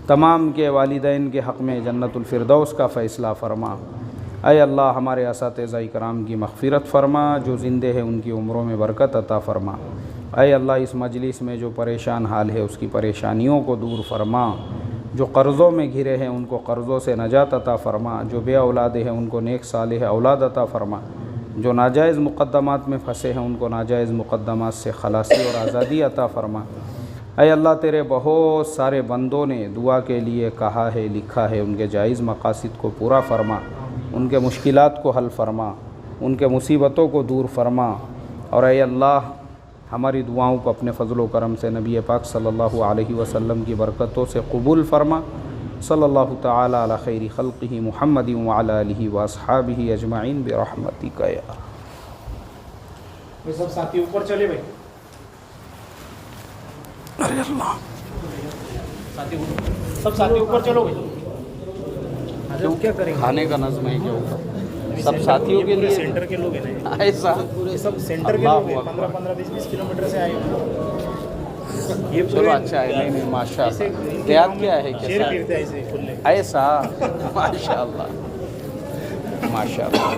[SPEAKER 1] तमाम के वालिदैन के हक़ में जन्नतुल फ़िरदौस का फ़ैसला फ़रमा। ऐ अल्लाह हमारे असातिज़ा इकराम की मग़फ़िरत फ़रमा, जो ज़िंदे हैं उनकी उम्रों में बरकत अता फ़रमा। ऐ अल्लाह इस मजलिस में जो परेशान हाल है उसकी परेशानियों को दूर फ़रमा, जो कर्ज़ों में घिरे हैं उनको कर्ज़ों से नजात अता फ़रमा, जो बे औलाद हैं उनको नेक सालेह औलाद अता फ़रमा, जो नाजायज़ मुक़द्दमात में फंसे हैं उनको नाजायज़ मुक़द्दमात से खलासी और आज़ादी अता फ़रमा। ऐ अल्लाह तेरे बहुत सारे बंदों ने दुआ के लिए कहा है, लिखा है, उनके जायज़ मकासद को पूरा फरमा, उनके मुश्किलात को हल फरमा, उनके मुसीबतों को दूर फरमा। और ऐ अल्लाह हमारी दुआओं को अपने फ़ज़ल व करम से नबी पाक सल्लल्लाहु अलैहि वसल्लम की बरकतों से कबूल फरमा। सल्लल्लाहु तआला अला खैरि खल्क़िही मुहम्मदिन व अला आलिहि व अस्हाबिही अजमईन बिरहमतिका या।
[SPEAKER 2] वे सब साथी ऊपर चले भाई।
[SPEAKER 1] अरे अल्लाह,
[SPEAKER 2] सब साथी ऊपर चलो भाई। आज क्या करेंगे?
[SPEAKER 1] खाने का नज़्म है क्या ऊपर? सब साथियों के लिए
[SPEAKER 2] सेंटर के लोग हैं ना,
[SPEAKER 1] ऐसा
[SPEAKER 2] पूरे सब सेंटर के लोग हैं। 15-15, 20-20 किलोमीटर से आए हुए हैं। ये
[SPEAKER 1] चलो अच्छा है। नहीं नहीं माशाअल्लाह। याद क्या है
[SPEAKER 2] शेर गिरते हैं ऐसे खुले।
[SPEAKER 1] ऐसा माशाअल्लाह माशाअल्लाह।